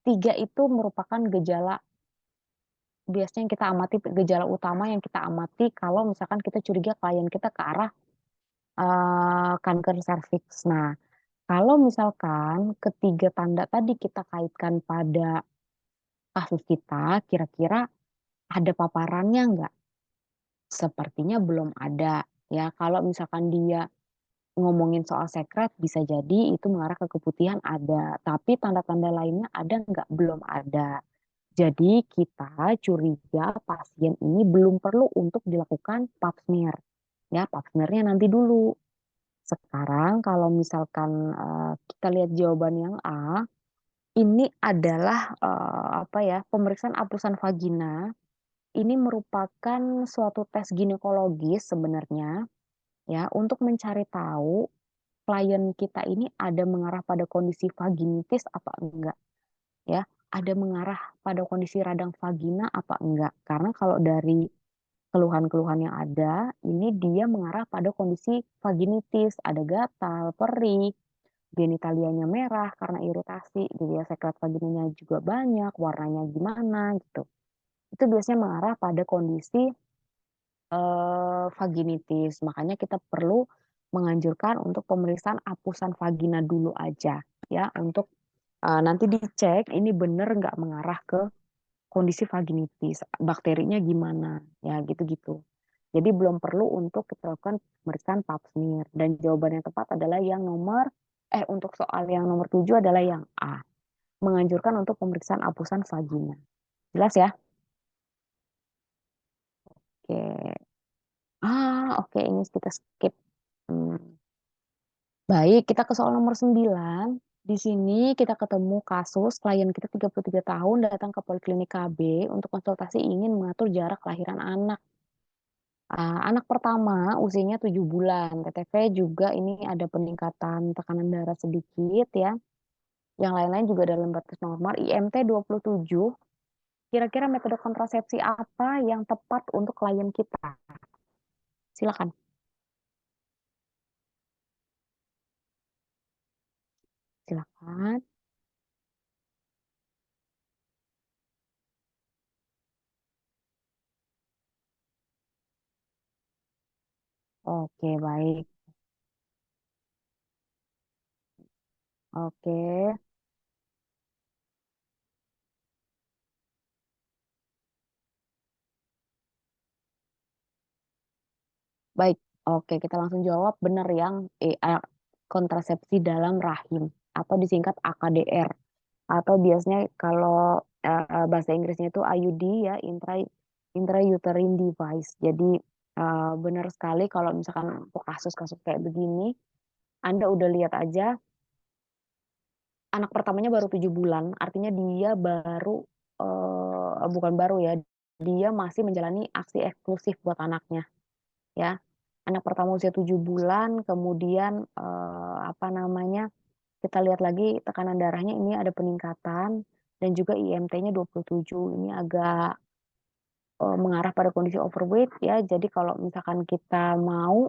3 itu merupakan gejala biasanya yang kita amati, gejala utama yang kita amati kalau misalkan kita curiga klien kita ke arah, kanker serviks. Nah, kalau misalkan ketiga tanda tadi kita kaitkan pada kasus kita, kira-kira ada paparannya nggak? Sepertinya belum ada, ya. Kalau misalkan dia ngomongin soal sekret bisa jadi itu mengarah ke keputihan ada, tapi tanda-tanda lainnya ada nggak? Belum ada. Jadi kita curiga pasien ini belum perlu untuk dilakukan pap smear, ya pap smear-nya nanti dulu. Sekarang kalau misalkan, kita lihat jawaban yang A, ini adalah, apa ya, pemeriksaan apusan vagina, ini merupakan suatu tes ginekologis sebenarnya, ya, untuk mencari tahu klien kita ini ada mengarah pada kondisi vaginitis apa enggak, ya. Ada mengarah pada kondisi radang vagina apa enggak. Karena kalau dari keluhan-keluhan yang ada, ini dia mengarah pada kondisi vaginitis, ada gatal, perih, genitalianya merah karena iritasi gitu ya, sekret vaginanya juga banyak, warnanya gimana gitu. Itu biasanya mengarah pada kondisi vaginitis. Makanya kita perlu menganjurkan untuk pemeriksaan apusan vagina dulu aja ya, untuk, nanti dicek ini bener nggak mengarah ke kondisi vaginitis, bakterinya gimana, ya gitu-gitu. Jadi belum perlu untuk kita lakukan pemeriksaan pap smear dan jawaban yang tepat adalah yang untuk soal yang nomor 7 adalah yang A, menganjurkan untuk pemeriksaan apusan vagina. Jelas ya? Oke. Oke, ini kita skip. Baik, kita ke soal nomor 9. Di sini kita ketemu kasus klien kita 33 tahun datang ke poliklinik KB untuk konsultasi ingin mengatur jarak kelahiran anak. Anak pertama usianya 7 bulan, TTV juga ini ada peningkatan tekanan darah sedikit ya, yang lain-lain juga dalam batas normal, IMT 27. Kira-kira metode kontrasepsi apa yang tepat untuk klien kita? Silakan. Silakan. Oke, baik. Oke. Baik, oke kita langsung jawab benar yang kontrasepsi dalam rahim atau disingkat AKDR atau biasanya kalau, bahasa Inggrisnya itu IUD ya, intrauterine device. Jadi, benar sekali kalau misalkan untuk kasus-kasus kayak begini, Anda udah lihat aja anak pertamanya baru 7 bulan, artinya dia baru, bukan baru ya, dia masih menjalani ASI eksklusif buat anaknya. ya. Anak pertama usia 7 bulan, kemudian kita lihat lagi tekanan darahnya ini ada peningkatan dan juga IMT-nya 27. Ini agak mengarah pada kondisi overweight ya. Jadi kalau misalkan kita mau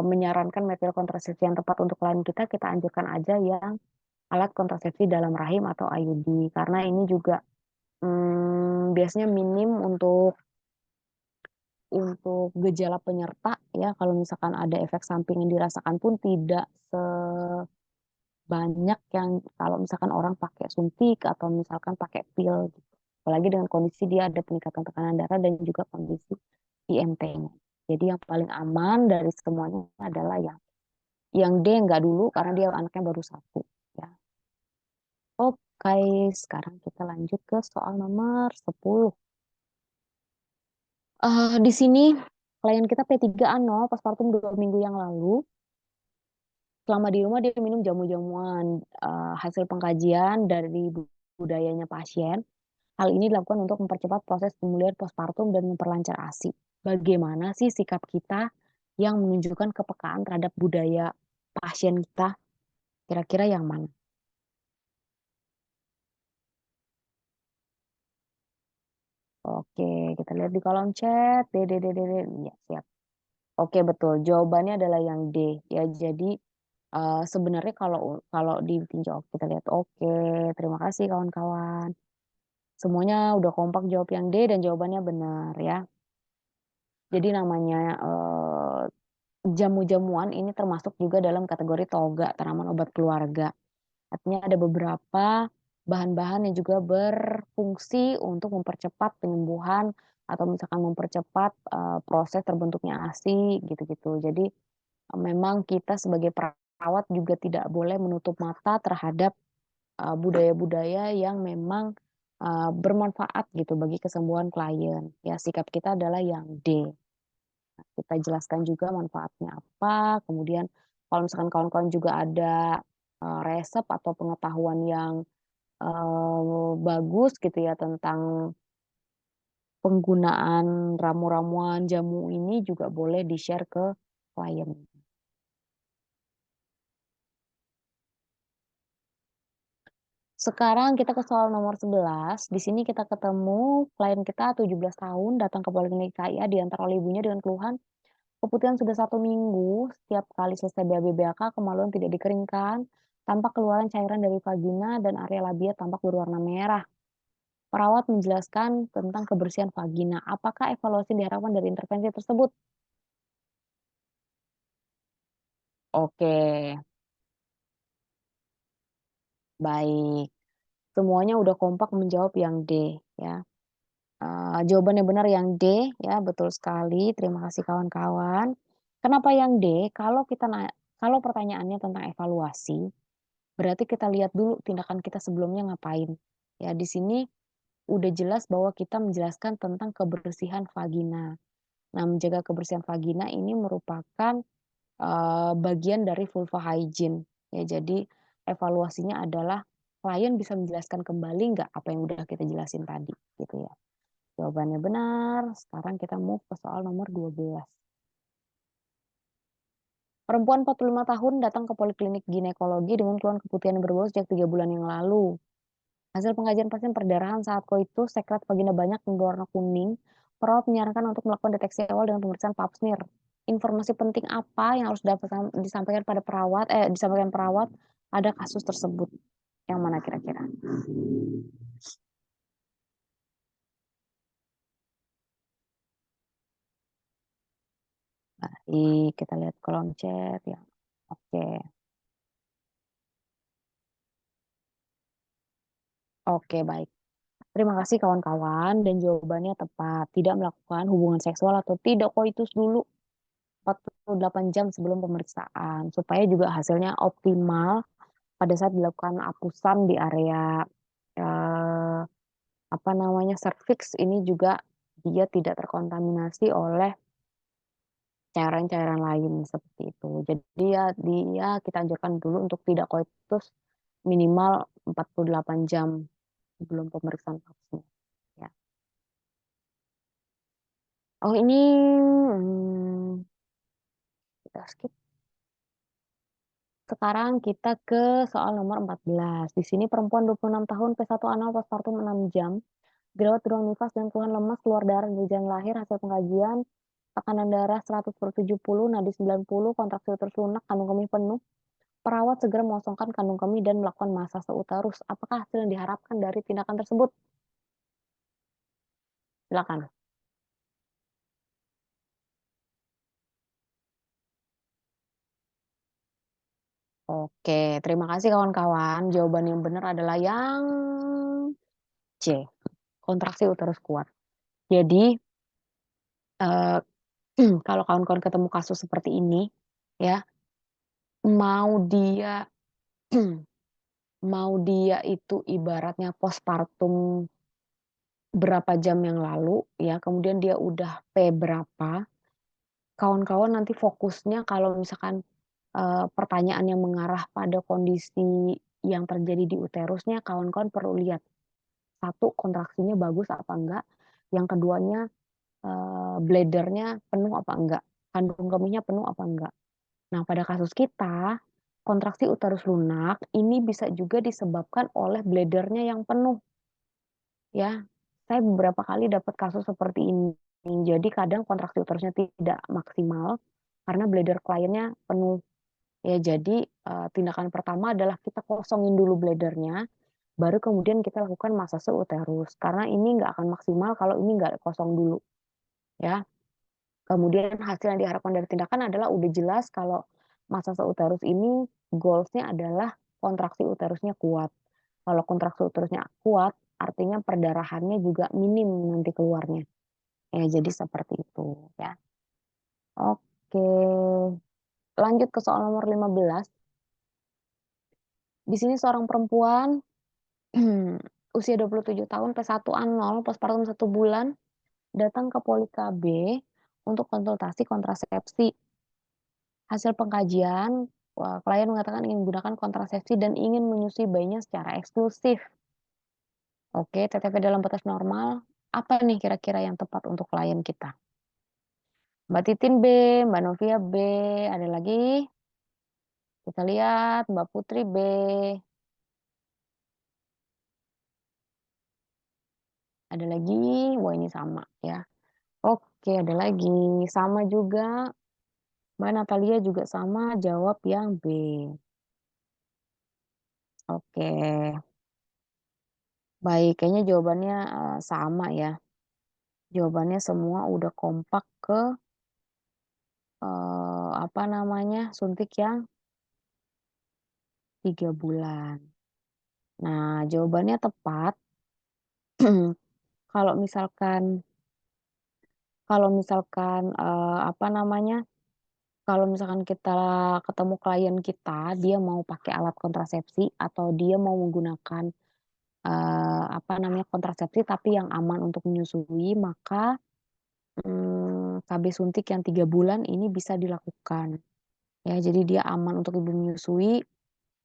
menyarankan metode kontrasepsi yang tepat untuk klien kita, kita anjurkan aja yang alat kontrasepsi dalam rahim atau IUD karena ini juga biasanya minim untuk gejala penyerta ya. Kalau misalkan ada efek samping yang dirasakan pun tidak sebanyak yang kalau misalkan orang pakai suntik atau misalkan pakai pil gitu. Apalagi dengan kondisi dia ada peningkatan tekanan darah dan juga kondisi IMT-nya. Jadi yang paling aman dari semuanya adalah yang D enggak dulu karena dia anaknya baru 1 ya. Oke, sekarang kita lanjut ke soal nomor 10. Di sini klien kita P3A0 postpartum 2 minggu yang lalu. Selama di rumah dia minum jamu-jamuan, hasil pengkajian dari budayanya pasien. Hal ini dilakukan untuk mempercepat proses pemulihan postpartum dan memperlancar ASI. Bagaimana sih sikap kita yang menunjukkan kepekaan terhadap budaya pasien kita? Kira-kira yang mana? Oke, kita lihat di kolom chat. D. Ya, siap. Oke, betul. Jawabannya adalah yang D. Ya, jadi sebenarnya kalau ditinjau kita lihat. Oke, terima kasih kawan-kawan. Semuanya udah kompak jawab yang D dan jawabannya benar ya. Jadi namanya jamu-jamuan ini termasuk juga dalam kategori toga, tanaman obat keluarga. Artinya ada beberapa bahan-bahan yang juga berfungsi untuk mempercepat penyembuhan atau misalkan mempercepat proses terbentuknya ASI gitu-gitu. Jadi memang kita sebagai perawat juga tidak boleh menutup mata terhadap budaya-budaya yang memang bermanfaat gitu bagi kesembuhan klien. Ya, sikap kita adalah yang D. Kita jelaskan juga manfaatnya apa, kemudian kalau misalkan kawan-kawan juga ada resep atau pengetahuan yang bagus gitu ya tentang penggunaan ramu-ramuan jamu ini juga boleh di-share ke klien. Sekarang kita ke soal nomor 11. Di sini kita ketemu klien kita 17 tahun datang ke Poliklinik KIA diantar oleh ibunya dengan keluhan keputihan sudah 1 minggu, setiap kali selesai BAB-BAK kemaluan tidak dikeringkan, tampak keluaran cairan dari vagina dan area labia tampak berwarna merah. Perawat menjelaskan tentang kebersihan vagina. Apakah evaluasi diharapkan dari intervensi tersebut? Oke, baik. Semuanya udah kompak menjawab yang D ya. Jawabannya benar yang D ya, betul sekali. Terima kasih kawan-kawan. Kenapa yang D? Kalau pertanyaannya tentang evaluasi, berarti kita lihat dulu tindakan kita sebelumnya ngapain. Ya, di sini udah jelas bahwa kita menjelaskan tentang kebersihan vagina. Nah, menjaga kebersihan vagina ini merupakan bagian dari vulva hygiene. Ya, jadi evaluasinya adalah klien bisa menjelaskan kembali nggak apa yang udah kita jelasin tadi, gitu ya. Jawabannya benar. Sekarang kita move ke soal nomor 12. Perempuan 45 tahun datang ke poliklinik ginekologi dengan keluhan keputihan yang berbau sejak 3 bulan yang lalu. Hasil pengajian pasien perdarahan saat koitus, sekret vagina banyak dan berwarna kuning. Perawat menyarankan untuk melakukan deteksi awal dengan pemeriksaan pap smear. Informasi penting apa yang harus disampaikan perawat pada kasus tersebut? Yang mana kira-kira? Baik, kita lihat kolom chat ya. Oke. Oke, baik. Terima kasih kawan-kawan dan jawabannya tepat. Tidak melakukan hubungan seksual atau tidak koitus dulu 48 jam sebelum pemeriksaan supaya juga hasilnya optimal pada saat dilakukan apusan di area serviks ini juga dia tidak terkontaminasi oleh cairan-cairan lain seperti itu. Jadi dia kita anjurkan dulu untuk tidak koitus minimal 48 jam sebelum pemeriksaan pap smear ya. Oh ini Kita skip. Sekarang kita ke soal nomor 14. Di sini perempuan 26 tahun, P1 anal, postpartum 6 jam. Dirawat di ruang nifas dan keluhan lemas, keluar darah di jalan lahir, hasil pengkajian, tekanan darah 100/70, nadi 90, kontraksi uterus lunak, kandung kemih penuh. Perawat segera mengosongkan kandung kemih dan melakukan masase uterus. Apakah hasil yang diharapkan dari tindakan tersebut? Silakan. Oke, terima kasih kawan-kawan. Jawaban yang benar adalah yang C. Kontraksi uterus kuat. Jadi, eh, kalau kawan-kawan ketemu kasus seperti ini, ya, mau dia mau dia itu ibaratnya postpartum berapa jam yang lalu, ya, kemudian dia udah P berapa, kawan-kawan nanti fokusnya kalau misalkan pertanyaan yang mengarah pada kondisi yang terjadi di uterusnya, kawan-kawan perlu lihat, satu, kontraksinya bagus apa enggak, yang keduanya bladder-nya penuh apa enggak, kandung kemihnya penuh apa enggak. Nah, pada kasus kita, kontraksi uterus lunak ini bisa juga disebabkan oleh bladder-nya yang penuh, ya. Saya beberapa kali dapat kasus seperti ini. Jadi kadang kontraksi uterusnya tidak maksimal karena bladder kliennya penuh. Ya, jadi tindakan pertama adalah kita kosongin dulu bladdernya, baru kemudian kita lakukan masase uterus. Karena ini nggak akan maksimal kalau ini nggak kosong dulu, ya. Kemudian hasil yang diharapkan dari tindakan adalah udah jelas kalau masase uterus ini goals-nya adalah kontraksi uterusnya kuat. Kalau kontraksi uterusnya kuat, artinya perdarahannya juga minim nanti keluarnya. Ya, jadi seperti itu, ya. Oke, lanjut ke soal nomor 15. Di sini seorang perempuan usia 27 tahun, P1A0, postpartum 1 bulan, datang ke Poli KB untuk konsultasi kontrasepsi. Hasil pengkajian, klien mengatakan ingin menggunakan kontrasepsi dan ingin menyusui bayinya secara eksklusif. Oke, TTP dalam batas normal. Apa nih kira-kira yang tepat untuk klien kita? Mbak Titin B, Mbak Novia B, ada lagi? Kita lihat Mbak Putri B. Ada lagi? Wah, ini sama ya. Oke, ada lagi. Sama juga. Mbak Natalia juga sama, jawab yang B. Oke. Baik, kayaknya jawabannya sama ya. Jawabannya semua udah kompak ke apa namanya, suntik yang 3 bulan. Nah, jawabannya tepat kalau misalkan apa namanya, kalau misalkan kita ketemu klien kita, dia mau pakai alat kontrasepsi atau dia mau menggunakan apa namanya, kontrasepsi tapi yang aman untuk menyusui, maka KB suntik yang 3 bulan ini bisa dilakukan. Ya, jadi dia aman untuk ibu menyusui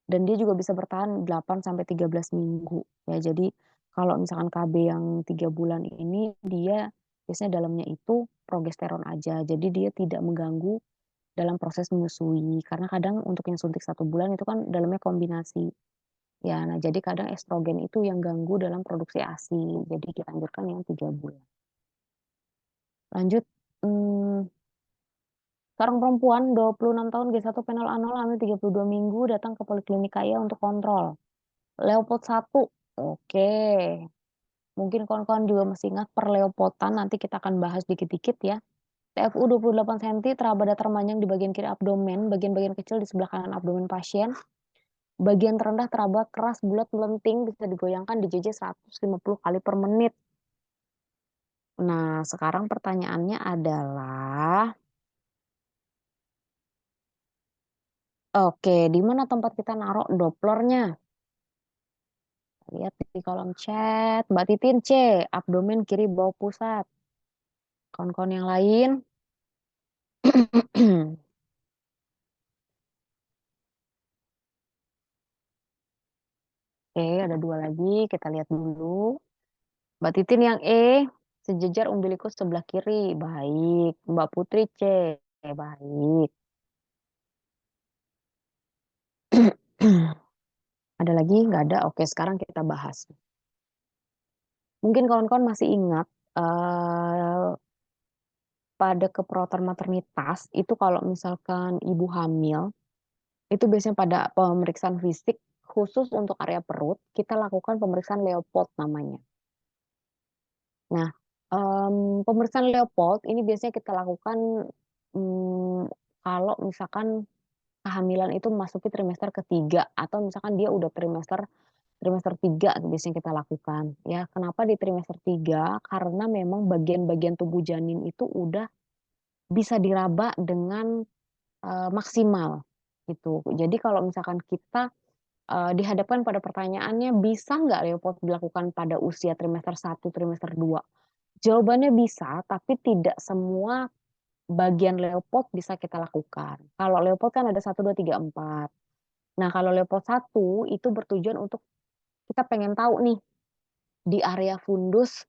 dan dia juga bisa bertahan 8 sampai 13 minggu. Ya, jadi kalau misalkan KB yang 3 bulan ini dia biasanya dalamnya itu progesteron aja. Jadi dia tidak mengganggu dalam proses menyusui. Karena kadang untuk yang suntik 1 bulan itu kan dalamnya kombinasi. Ya, nah jadi kadang estrogen itu yang ganggu dalam produksi ASI. Jadi kita anjurkan yang 3 bulan. Lanjut, seorang perempuan 26 tahun G1 penol anal hamil 32 minggu datang ke Poliklinik Kaya untuk kontrol. Leopold 1. Oke. Mungkin kawan-kawan juga masih ingat perleopoldan, nanti kita akan bahas dikit-dikit ya. TFU 28 cm, teraba datar manjang di bagian kiri abdomen, bagian-bagian kecil di sebelah kanan abdomen pasien. Bagian terendah teraba keras bulat melenting, bisa digoyangkan di JJ 150 kali per menit. Nah, sekarang pertanyaannya adalah, oke, di mana tempat kita naruh Dopplernya? Lihat di kolom chat. Mbak Titin C, abdomen kiri bawah pusat. Kawan-kawan yang lain. Oke, ada 2 lagi. Kita lihat dulu. Mbak Titin yang E, sejajar umbilikus sebelah kiri. Baik. Mbak Putri C, baik. Ada lagi? Nggak ada? Oke, sekarang kita bahas. Mungkin kawan-kawan masih ingat pada keperawatan maternitas itu kalau misalkan ibu hamil, itu biasanya pada pemeriksaan fisik khusus untuk area perut, kita lakukan pemeriksaan Leopold namanya. Nah, pemeriksaan Leopold ini biasanya kita lakukan kalau misalkan kehamilan itu memasuki trimester ketiga atau misalkan dia udah trimester 3 biasanya kita lakukan ya. Kenapa di trimester 3? Karena memang bagian-bagian tubuh janin itu udah bisa diraba dengan maksimal gitu. Jadi kalau misalkan kita dihadapkan pada pertanyaannya, bisa nggak Leopold dilakukan pada usia trimester 1, trimester 2? Jawabannya bisa, tapi tidak semua bagian Leopold bisa kita lakukan. Kalau Leopold kan ada 1, 2, 3, 4. Nah, kalau Leopold 1 itu bertujuan untuk kita pengen tahu nih di area fundus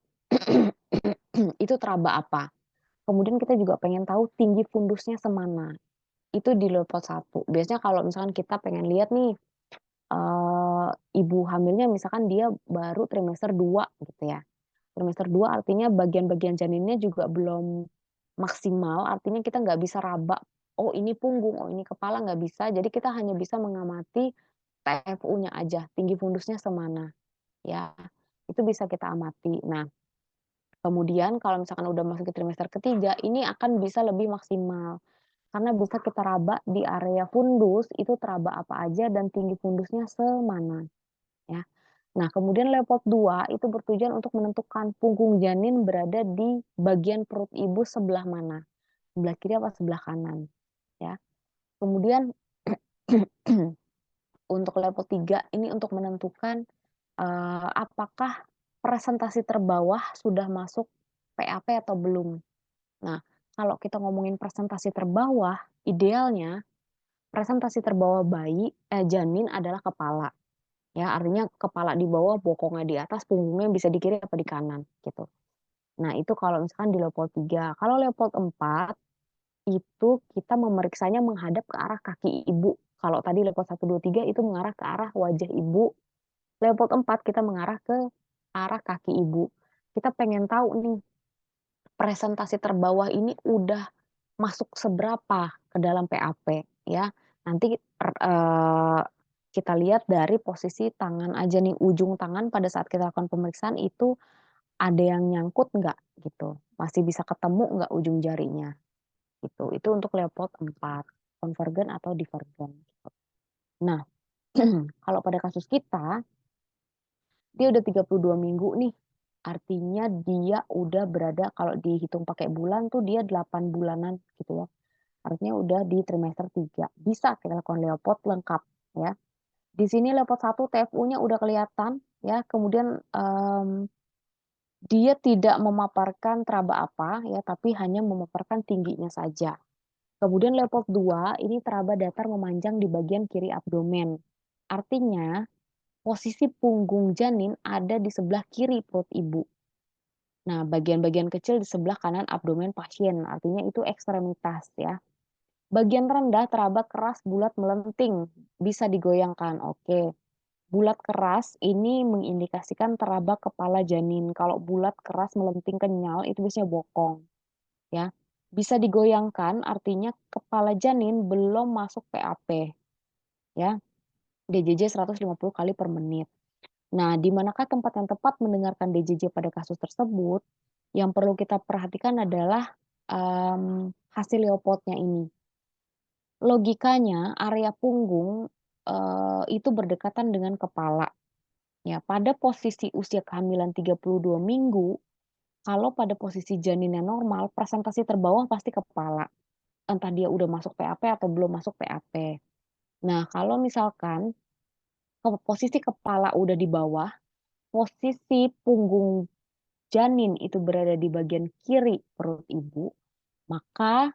itu teraba apa. Kemudian kita juga pengen tahu tinggi fundusnya semana. Itu di Leopold 1. Biasanya kalau misalkan kita pengen lihat nih ibu hamilnya misalkan dia baru trimester 2 gitu ya. Trimester 2 artinya bagian-bagian janinnya juga belum maksimal, artinya kita nggak bisa raba, oh ini punggung, oh ini kepala, nggak bisa. Jadi kita hanya bisa mengamati TFU-nya aja, tinggi fundusnya semana, ya. Itu bisa kita amati. Nah, kemudian kalau misalkan udah masuk ke trimester ketiga, ini akan bisa lebih maksimal. Karena bisa kita raba di area fundus, itu teraba apa aja dan tinggi fundusnya semana, ya. Nah, kemudian Leopold 2 itu bertujuan untuk menentukan punggung janin berada di bagian perut ibu sebelah mana, sebelah kiri apa sebelah kanan, ya. Kemudian untuk Leopold 3 ini untuk menentukan apakah presentasi terbawah sudah masuk PAP atau belum. Nah, kalau kita ngomongin presentasi terbawah, idealnya presentasi terbawah janin adalah kepala. Ya, artinya kepala di bawah, bokongnya di atas, punggungnya bisa di kiri apa di kanan gitu. Nah, itu kalau misalkan di Leopold 3. Kalau Leopold 4 itu kita memeriksanya menghadap ke arah kaki ibu. Kalau tadi Leopold 1, 2, 3 itu mengarah ke arah wajah ibu. Leopold 4 kita mengarah ke arah kaki ibu. Kita pengen tahu nih, presentasi terbawah ini udah masuk seberapa ke dalam PAP ya. Nanti kita lihat dari posisi tangan aja nih, ujung tangan pada saat kita lakukan pemeriksaan itu ada yang nyangkut nggak gitu. Masih bisa ketemu nggak ujung jarinya gitu. Itu untuk Leopold 4, konvergen atau divergen. Nah, kalau pada kasus kita, dia udah 32 minggu nih. Artinya dia udah berada, kalau dihitung pakai bulan tuh dia 8 bulanan gitu ya. Artinya udah di trimester 3. Bisa kita lakukan Leopold lengkap ya. Di sini Leopold 1 TFU-nya udah kelihatan ya. Kemudian dia tidak memaparkan teraba apa ya, tapi hanya memaparkan tingginya saja. Kemudian Leopold 2 ini teraba datar memanjang di bagian kiri abdomen. Artinya posisi punggung janin ada di sebelah kiri perut ibu. Nah, bagian-bagian kecil di sebelah kanan abdomen pasien, artinya itu ekstremitas ya. Bagian rendah teraba keras bulat melenting, bisa digoyangkan. Oke. Bulat keras ini mengindikasikan teraba kepala janin. Kalau bulat keras melenting kenyal itu biasanya bokong, ya. Bisa digoyangkan artinya kepala janin belum masuk PAP, ya. DJJ 150 kali per menit. Nah, di manakah tempat yang tepat mendengarkan DJJ pada kasus tersebut? Yang perlu kita perhatikan adalah hasil Leopoldnya ini. Logikanya area punggung itu berdekatan dengan kepala. Ya, pada posisi usia kehamilan 32 minggu, kalau pada posisi janinnya normal, presentasi terbawah pasti kepala. Entah dia udah masuk PAP atau belum masuk PAP. Nah, kalau misalkan posisi kepala udah di bawah, posisi punggung janin itu berada di bagian kiri perut ibu, maka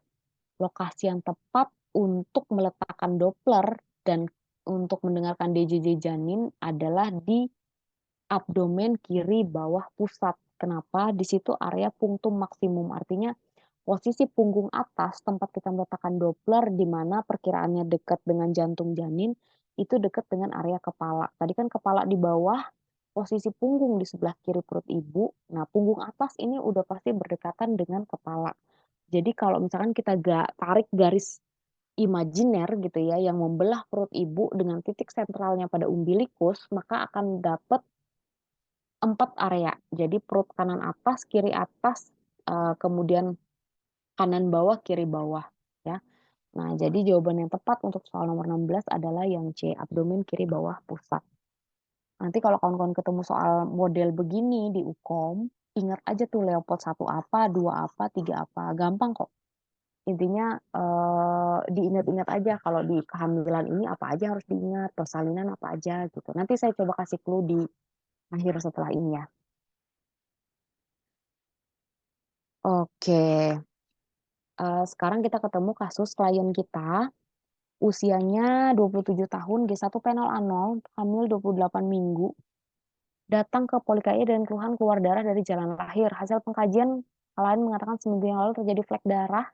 lokasi yang tepat untuk meletakkan Doppler dan untuk mendengarkan DJJ janin adalah di abdomen kiri bawah pusat. Kenapa? Di situ area punktum maksimum. Artinya posisi punggung atas tempat kita meletakkan Doppler di mana perkiraannya dekat dengan jantung janin itu dekat dengan area kepala. Tadi kan kepala di bawah, posisi punggung di sebelah kiri perut ibu. Nah, punggung atas ini udah pasti berdekatan dengan kepala. Jadi kalau misalkan kita tarik garis imajiner gitu ya, yang membelah perut ibu dengan titik sentralnya pada umbilikus, maka akan dapat 4 area. Jadi perut kanan atas, kiri atas, kemudian kanan bawah, kiri bawah, ya. Nah, jadi jawaban yang tepat untuk soal nomor 16 adalah yang C, abdomen kiri bawah pusat. Nanti kalau kawan-kawan ketemu soal model begini di UKOM, ingat aja tuh Leopold 1 apa, 2 apa, 3 apa, gampang kok. Intinya diingat-ingat aja kalau di kehamilan ini apa aja harus diingat, persalinan apa aja gitu. Nanti saya coba kasih clue di akhir setelah ini ya. Oke, sekarang kita ketemu kasus klien kita, usianya 27 tahun, G1 penol A0, hamil 28 minggu, datang ke Polikaya dengan keluhan keluar darah dari jalan lahir. Hasil pengkajian lain mengatakan seminggu yang lalu terjadi flek darah.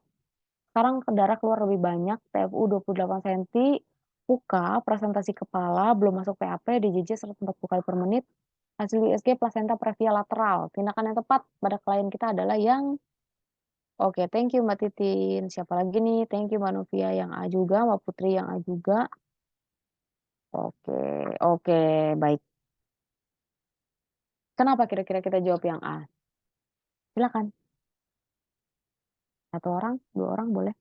Sekarang darah keluar lebih banyak, TFU 28 cm, UKA, presentasi kepala, belum masuk PAP, DJJ 140 kali per menit, hasil USG plasenta previa lateral. Tindakan yang tepat pada klien kita adalah yang oke, thank you Mbak Titin. Siapa lagi nih? Thank you Mbak Novia yang A juga, Mbak Putri yang A juga. Oke, oke, baik. Kenapa kira-kira kita jawab yang A? Silakan. Satu orang, dua orang boleh.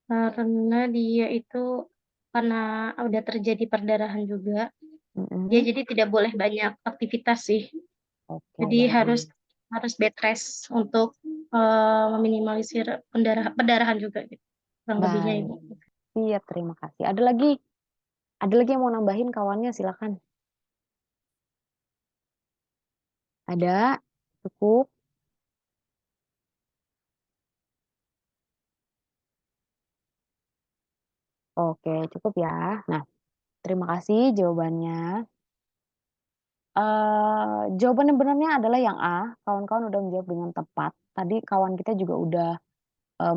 Karena dia itu karena udah terjadi perdarahan juga, dia jadi tidak boleh banyak aktivitas sih. Oke, Jadi baik. harus bed rest untuk meminimalisir perdarahan juga gitu. Kurang lebihnya Baik. Ibu. Iya, terima kasih. Ada lagi yang mau nambahin kawannya, silakan. Ada? Cukup? Oke, cukup ya. Nah, terima kasih jawabannya. Jawaban yang benarnya adalah yang A, kawan-kawan udah menjawab dengan tepat. Tadi kawan kita juga udah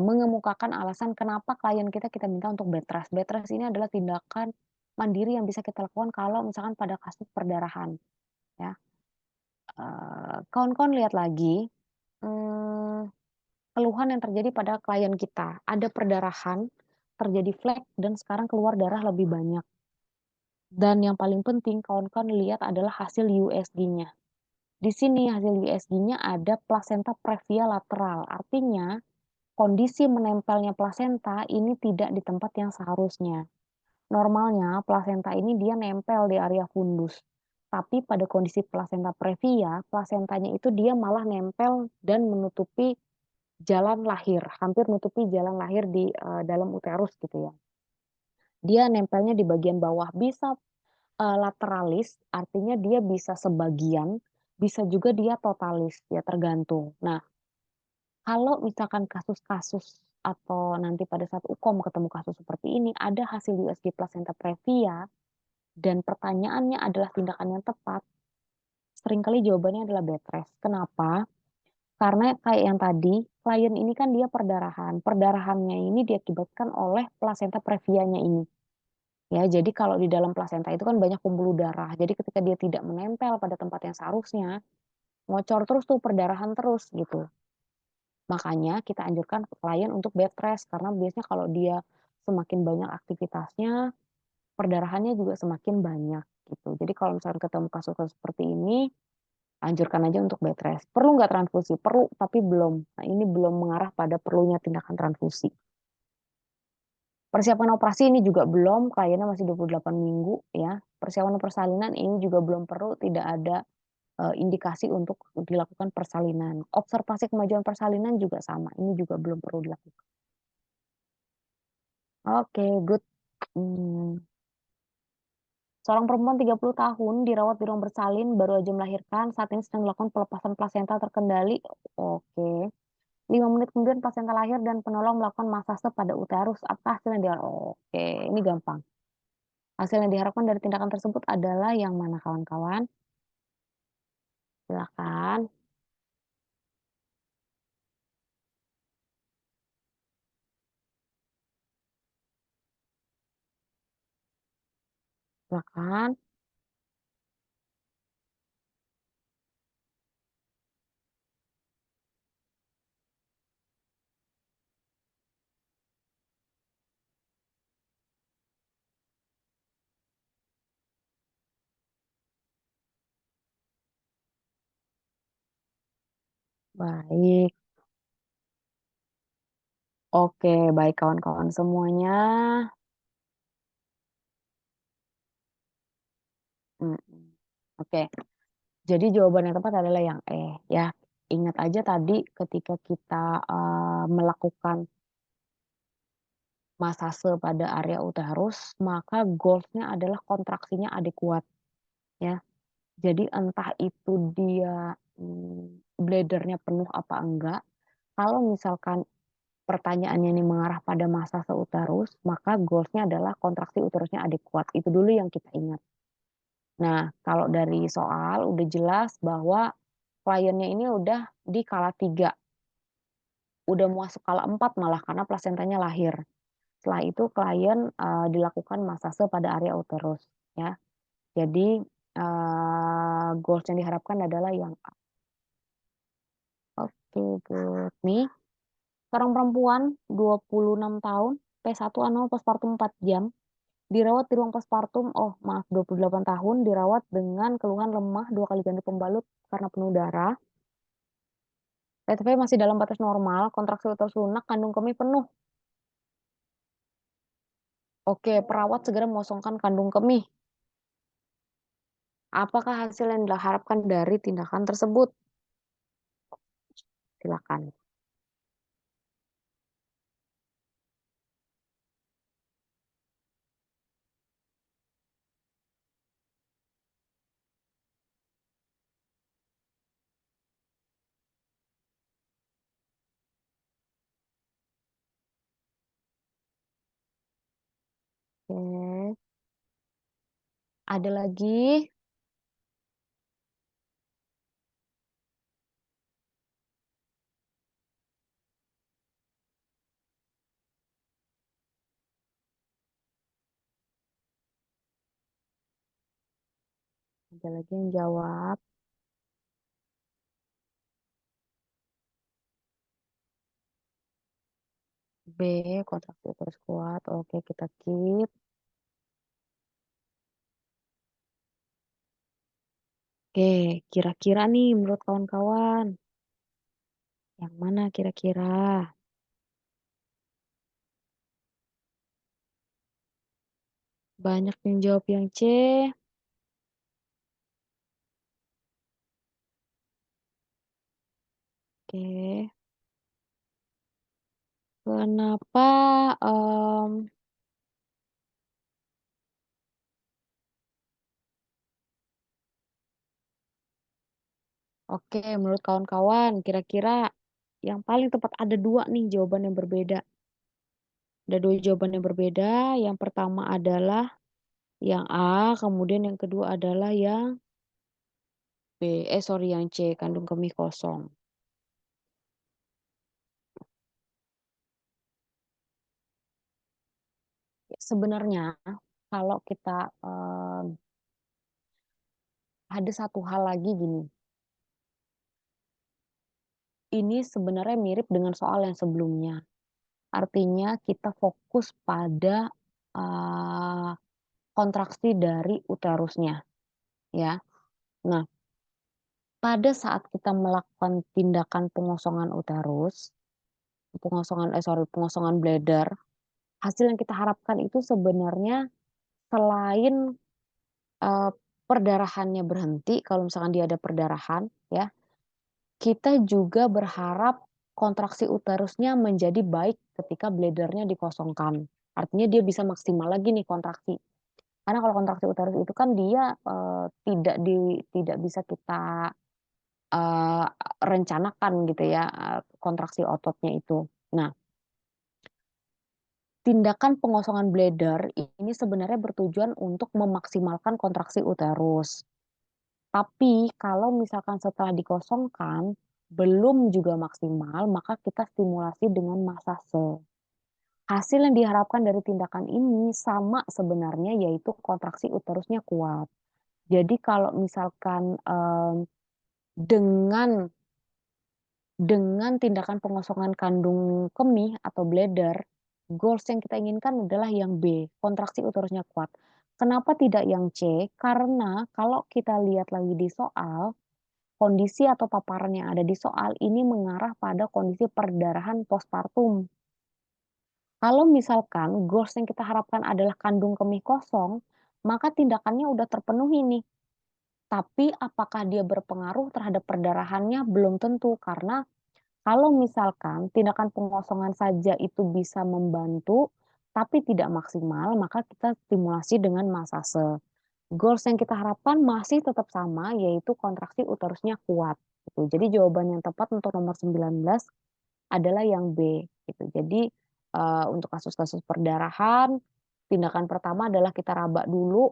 mengemukakan alasan kenapa klien kita minta untuk bed rest. Bed rest ini adalah tindakan mandiri yang bisa kita lakukan kalau misalkan pada kasus perdarahan, ya. Kawan-kawan lihat lagi, keluhan yang terjadi pada klien kita. Ada perdarahan, terjadi flek, dan sekarang keluar darah lebih banyak. Dan yang paling penting kawan-kawan lihat adalah hasil USG-nya. Di sini hasil USG-nya ada plasenta previa lateral. Artinya kondisi menempelnya plasenta ini tidak di tempat yang seharusnya. Normalnya plasenta ini dia nempel di area fundus. Tapi pada kondisi plasenta previa, plasentanya itu dia malah nempel dan menutupi jalan lahir, hampir menutupi jalan lahir di dalam uterus gitu ya. Dia nempelnya di bagian bawah, bisa lateralis, artinya dia bisa sebagian, bisa juga dia totalis, ya tergantung. Nah, kalau misalkan kasus-kasus atau nanti pada saat UKOM ketemu kasus seperti ini, ada hasil USG plasenta previa, dan pertanyaannya adalah tindakan yang tepat, seringkali jawabannya adalah bed rest. Kenapa? Karena kayak yang tadi, klien ini kan dia perdarahan. Perdarahannya ini diakibatkan oleh plasenta previanya ini. Ya, jadi kalau di dalam plasenta itu kan banyak pembuluh darah. Jadi ketika dia tidak menempel pada tempat yang seharusnya, ngocor terus tuh perdarahan terus gitu. Makanya kita anjurkan klien untuk bed rest karena biasanya kalau dia semakin banyak aktivitasnya, perdarahannya juga semakin banyak gitu. Jadi kalau misalnya ketemu kasus-kasus seperti ini, anjurkan aja untuk bed rest. Perlu nggak transfusi? Perlu, tapi belum. Nah, ini belum mengarah pada perlunya tindakan transfusi. Persiapan operasi ini juga belum, kliennya masih 28 minggu ya. Persiapan persalinan ini juga belum perlu, tidak ada indikasi untuk dilakukan persalinan. Observasi kemajuan persalinan juga sama, ini juga belum perlu dilakukan. Oke, good. Seorang perempuan 30 tahun dirawat di ruang bersalin, baru aja melahirkan, saat ini sedang dilakukan pelepasan plasenta terkendali. Oke. 5 menit kemudian plasenta lahir dan penolong melakukan masase pada uterus. Apa hasil yang diharapkan? Oke, ini gampang. Hasil yang diharapkan dari tindakan tersebut adalah yang mana kawan-kawan? Silakan. Silakan. Baik. Oke, baik kawan-kawan semuanya. Mhm. Oke, jadi jawaban yang tepat adalah yang E, ya. Ingat aja tadi ketika kita, melakukan massase pada area uterus, maka goals-nya adalah kontraksinya adekuat, ya. Jadi entah itu dia, bladder-nya penuh apa enggak, kalau misalkan pertanyaannya ini mengarah pada massase uterus, maka goals-nya adalah kontraksi uterusnya adekuat, itu dulu yang kita ingat. Nah, kalau dari soal udah jelas bahwa kliennya ini udah di kala 3, udah mau masuk kala 4 malah karena plasentanya lahir. Setelah itu klien, dilakukan massase pada area uterus, ya. Jadi, goals yang diharapkan adalah yang A. Oke, good. Nih, seorang perempuan 26 tahun, P1 postpartum 4 jam, dirawat di ruang postpartum 28 tahun, dirawat dengan keluhan lemah 2 kali ganti pembalut karena penuh darah. PTV masih dalam batas normal, kontraksi uterus lunak, kandung kemih penuh. Oke, perawat segera mengosongkan kandung kemih. Apakah hasil yang diharapkan dari tindakan tersebut? Silakan. Oke. Ada lagi? Ada lagi yang jawab? B, kontraksi uterus kuat. Oke, kita keep. Oke, kira-kira nih menurut kawan-kawan, yang mana kira-kira? Banyak yang jawab yang C. Oke. Kenapa, oke, menurut kawan-kawan kira-kira yang paling tepat ada 2 nih jawaban yang berbeda. Ada 2 jawaban yang berbeda, yang pertama adalah yang A, kemudian yang kedua adalah yang yang C, kandung kemih kosong. Sebenarnya kalau kita, ada satu hal lagi gini, ini sebenarnya mirip dengan soal yang sebelumnya. Artinya kita fokus pada, eee, kontraksi dari uterusnya, ya. Nah, pada saat kita melakukan tindakan pengosongan uterus, pengosongan bladder, hasil yang kita harapkan itu sebenarnya selain, eee, perdarahannya berhenti, kalau misalkan dia ada perdarahan, ya, kita juga berharap kontraksi uterusnya menjadi baik ketika bladder-nya dikosongkan. Artinya dia bisa maksimal lagi nih kontraksi. Karena kalau kontraksi uterus itu kan dia, tidak bisa kita, eee, rencanakan gitu ya, kontraksi ototnya itu. Nah, tindakan pengosongan bladder ini sebenarnya bertujuan untuk memaksimalkan kontraksi uterus. Tapi kalau misalkan setelah dikosongkan, belum juga maksimal, maka kita stimulasi dengan massase. Hasil yang diharapkan dari tindakan ini sama sebenarnya, yaitu kontraksi uterusnya kuat. Jadi kalau misalkan dengan tindakan pengosongan kandung kemih atau bladder, goals yang kita inginkan adalah yang B, kontraksi uterusnya kuat. Kenapa tidak yang C? Karena kalau kita lihat lagi di soal, kondisi atau paparan yang ada di soal ini mengarah pada kondisi perdarahan postpartum. Kalau misalkan goals yang kita harapkan adalah kandung kemih kosong, maka tindakannya udah terpenuhi nih. Tapi apakah dia berpengaruh terhadap perdarahannya? Belum tentu, karena kalau misalkan tindakan pengosongan saja itu bisa membantu, tapi tidak maksimal, maka kita stimulasi dengan masase. Goals yang kita harapkan masih tetap sama, yaitu kontraksi uterusnya kuat. Gitu. Jadi jawaban yang tepat untuk nomor 19 adalah yang B. Gitu. Jadi untuk kasus-kasus perdarahan, tindakan pertama adalah kita raba dulu,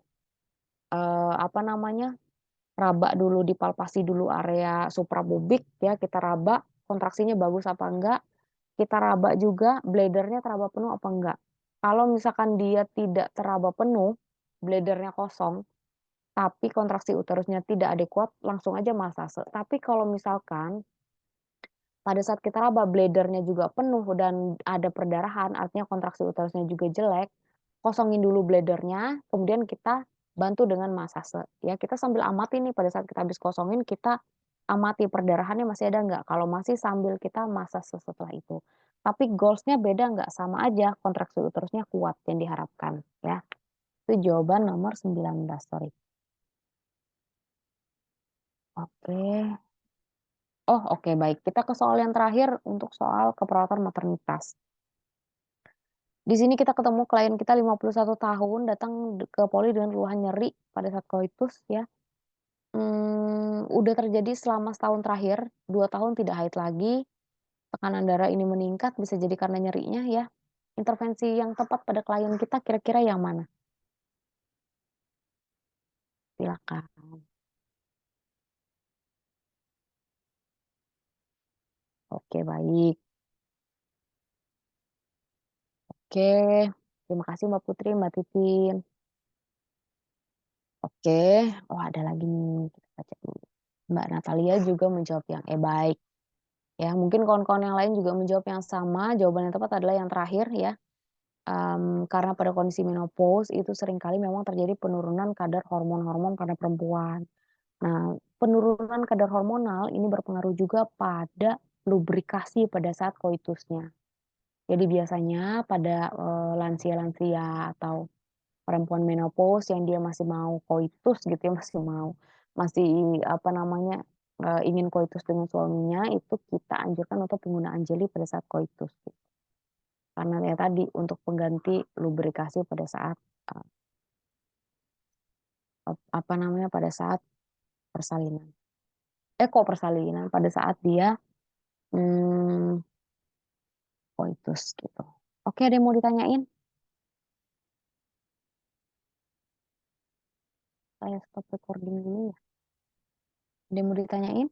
apa namanya, raba dulu, dipalpasi dulu area suprapubik ya, kita raba kontraksinya bagus apa enggak, kita raba juga bladder-nya teraba penuh apa enggak. Kalau misalkan dia tidak teraba penuh, bladder-nya kosong, tapi kontraksi uterusnya tidak adekuat, langsung aja masase. Tapi kalau misalkan pada saat kita raba bladder-nya juga penuh dan ada perdarahan, artinya kontraksi uterusnya juga jelek, kosongin dulu bladder-nya, kemudian kita bantu dengan masase. Ya, kita sambil amati nih pada saat kita habis kosongin, kita amati perdarahannya masih ada nggak. Kalau masih, sambil kita masase setelah itu. Tapi goals-nya beda nggak? Sama aja, kontraksi uterusnya kuat yang diharapkan. Ya, itu jawaban nomor 19, sorry. Oke. Oh, oke, baik. Kita ke soal yang terakhir untuk soal keperawatan maternitas. Di sini kita ketemu klien kita 51 tahun datang ke poli dengan keluhan nyeri pada saat koitus ya. Udah terjadi selama setahun terakhir, 2 tahun tidak haid lagi, tekanan darah ini meningkat bisa jadi karena nyerinya ya. Intervensi yang tepat pada klien kita kira-kira yang mana? Silakan. Oke, baik. Oke, terima kasih Mbak Putri, Mbak Titin. Oke, oh ada lagi nih, kita baca dulu. Mbak Natalia juga menjawab yang baik. Ya, mungkin kawan-kawan yang lain juga menjawab yang sama, jawaban yang tepat adalah yang terakhir ya. Karena pada kondisi menopause itu seringkali memang terjadi penurunan kadar hormon-hormon pada perempuan. Nah, penurunan kadar hormonal ini berpengaruh juga pada lubrikasi pada saat koitusnya. Jadi biasanya pada lansia-lansia atau perempuan menopause yang dia masih mau koitus gitu ya, masih apa namanya, ingin koitus dengan suaminya, itu kita anjurkan untuk penggunaan jeli pada saat koitus gitu. Karena ya tadi untuk pengganti lubrikasi pada saat, apa namanya, pada saat persalinan. Kok persalinan, pada saat dia, mmm, koitus gitu. Oke, ada yang mau ditanyain? Saya stop recording dulu ya. Ada yang mau ditanyain?